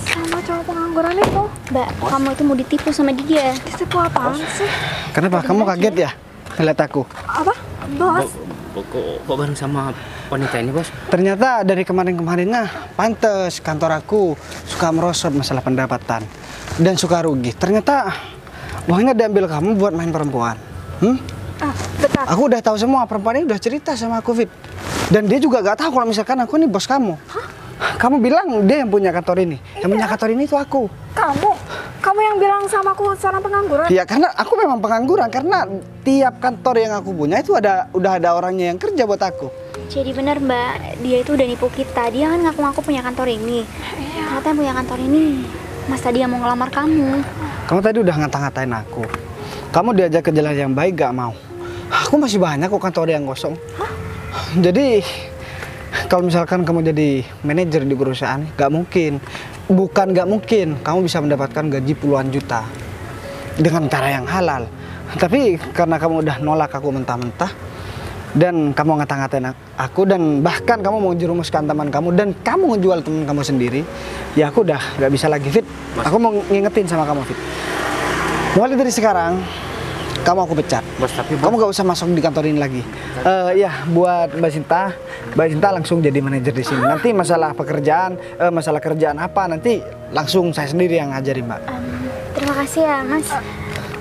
[SPEAKER 3] sama cowok pengangguran itu.
[SPEAKER 2] Mbak, kamu itu mau ditipu sama dia.
[SPEAKER 3] Ditipu apaan sih?
[SPEAKER 5] Kenapa? Kamu kaget ya ngeliat aku?
[SPEAKER 3] Apa? Bos?
[SPEAKER 1] Kok bareng sama wanita ini, Bos?
[SPEAKER 5] Ternyata dari kemarin-kemarinnya pantes kantor aku suka merosot masalah pendapatan dan suka rugi. Ternyata uangnya diambil kamu buat main perempuan.
[SPEAKER 3] Ah, bentar.
[SPEAKER 5] Aku udah tahu semua, perempuan ini udah cerita sama aku, Fit. Dan dia juga gak tahu kalau misalkan aku ini bos kamu. Kamu bilang dia yang punya kantor ini. Yang punya kantor ini itu aku.
[SPEAKER 3] Kamu yang bilang sama aku seorang pengangguran?
[SPEAKER 5] Ya karena aku memang pengangguran, karena tiap kantor yang aku punya itu udah ada orangnya yang kerja buat aku.
[SPEAKER 2] Jadi benar Mbak, dia itu udah nipu kita. Dia kan ngaku-ngaku punya kantor ini. Ternyata yang punya kantor ini masa dia mau ngelamar kamu.
[SPEAKER 5] Kamu tadi udah ngata-ngatain aku. Kamu diajak ke jalan yang baik gak mau. Aku masih banyak kok kantor yang kosong. Jadi kalau misalkan kamu jadi manajer di perusahaan, gak mungkin, bukan gak mungkin, kamu bisa mendapatkan gaji puluhan juta dengan cara yang halal. Tapi karena kamu udah nolak aku mentah-mentah, dan kamu ngata-ngatain aku, dan bahkan kamu mau jerumuskan teman kamu, dan kamu ngejual teman kamu sendiri, ya aku udah gak bisa lagi, Fit. Aku mau ngingetin sama kamu, Fit. Mulai dari sekarang, kamu aku pecat.
[SPEAKER 1] Bos, tapi
[SPEAKER 5] Kamu gak usah masuk di kantor ini lagi. Ya, buat Mbak Sinta langsung jadi manajer di sini. Nanti masalah pekerjaan, masalah kerjaan apa, nanti langsung saya sendiri yang ngajarin, Mbak.
[SPEAKER 2] Terima kasih ya, Mas.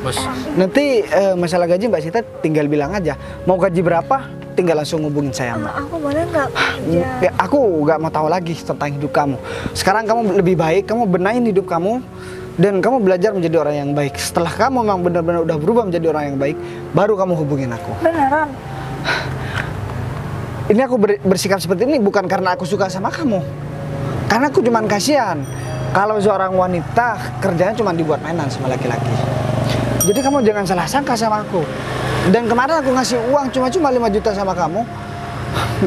[SPEAKER 1] Bos,
[SPEAKER 5] Nanti masalah gaji Mbak Sinta tinggal bilang aja. Mau gaji berapa, tinggal langsung hubungin saya, Mbak.
[SPEAKER 3] Aku boleh nggak kerja?
[SPEAKER 5] Ya, aku gak mau tahu lagi tentang hidup kamu. Sekarang kamu lebih baik, kamu benahin hidup kamu, dan kamu belajar menjadi orang yang baik. Setelah kamu memang benar-benar udah berubah menjadi orang yang baik, baru kamu hubungin aku.
[SPEAKER 3] Beneran?
[SPEAKER 5] Ini aku bersikap seperti ini bukan karena aku suka sama kamu. Karena aku cuman kasihan kalau seorang wanita kerjanya cuma dibuat mainan sama laki-laki. Jadi kamu jangan salah sangka sama aku. Dan kemarin aku ngasih uang cuma 5 juta sama kamu,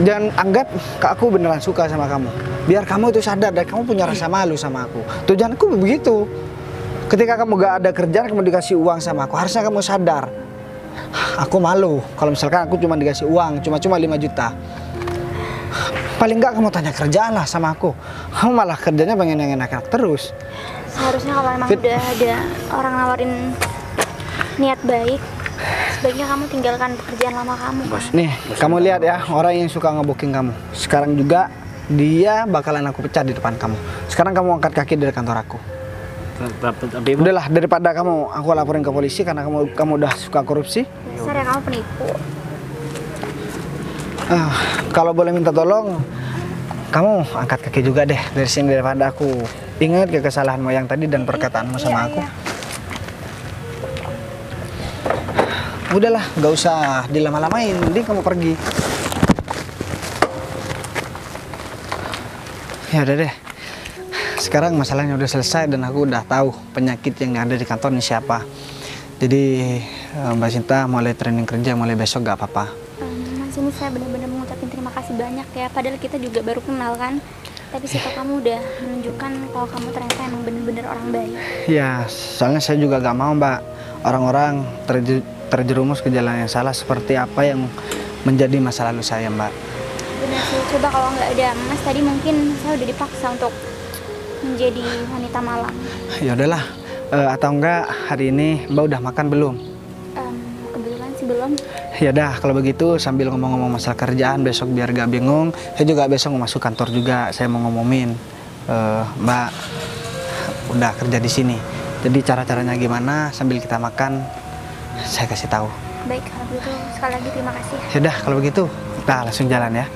[SPEAKER 5] dan anggap aku beneran suka sama kamu. Biar kamu itu sadar dan kamu punya rasa malu sama aku. Tujuanku begitu. Ketika kamu gak ada kerjaan, kamu dikasih uang sama aku, harusnya kamu sadar. Aku malu kalau misalkan aku cuma dikasih uang cuma 5 juta. Paling nggak kamu tanya kerjaan lah sama aku. Kamu malah kerjanya pengen yang enak-enak terus.
[SPEAKER 2] Seharusnya kalau emang udah ada orang nawarin niat baik, sebaiknya kamu tinggalkan pekerjaan lama kamu.
[SPEAKER 1] bos.
[SPEAKER 5] Nih, kamu lihat ya, orang yang suka ngebooking kamu. Sekarang juga dia bakalan aku pecat di depan kamu. Sekarang kamu angkat kaki dari kantor aku.
[SPEAKER 1] Tapi bos,
[SPEAKER 5] Udahlah, daripada aku laporin ke polisi karena kamu udah suka korupsi.
[SPEAKER 2] Dasar ya kamu penipu.
[SPEAKER 5] Kalau boleh minta tolong, kamu angkat kaki juga deh dari sini daripada aku ingat ke kesalahanmu yang tadi dan perkataanmu sama aku. Udahlah, gak usah dilama-lamain, mending kamu pergi. Ya udah deh. Sekarang masalahnya udah selesai dan aku udah tahu penyakit yang ada di kantor ini siapa. Jadi Mbak Sinta mulai training kerja mulai besok gak apa-apa.
[SPEAKER 2] Mas, ini saya benar-benar mengucapkan terima kasih banyak ya. Padahal kita juga baru kenal kan. Tapi sikap kamu udah menunjukkan kalau kamu ternyata emang benar-benar orang baik.
[SPEAKER 5] Ya, soalnya saya juga gak mau, Mbak, orang-orang terjerumus ke jalan yang salah seperti apa yang menjadi masa lalu saya, Mbak.
[SPEAKER 2] Benar sih, coba kalau nggak ada Mas tadi mungkin saya udah dipaksa untuk menjadi wanita malam.
[SPEAKER 5] Ya udahlah, atau enggak hari ini Mbak udah makan belum?
[SPEAKER 2] Kebetulan sih belum.
[SPEAKER 5] Ya udah, kalau begitu sambil ngomong-ngomong masalah kerjaan besok biar gak bingung, saya juga besok mau masuk kantor juga. Saya mau ngomongin Mbak udah kerja di sini. Jadi cara-caranya gimana sambil kita makan saya kasih tahu.
[SPEAKER 2] Baik, kalau begitu sekali lagi terima kasih.
[SPEAKER 5] Ya udah, kalau begitu kita langsung jalan ya.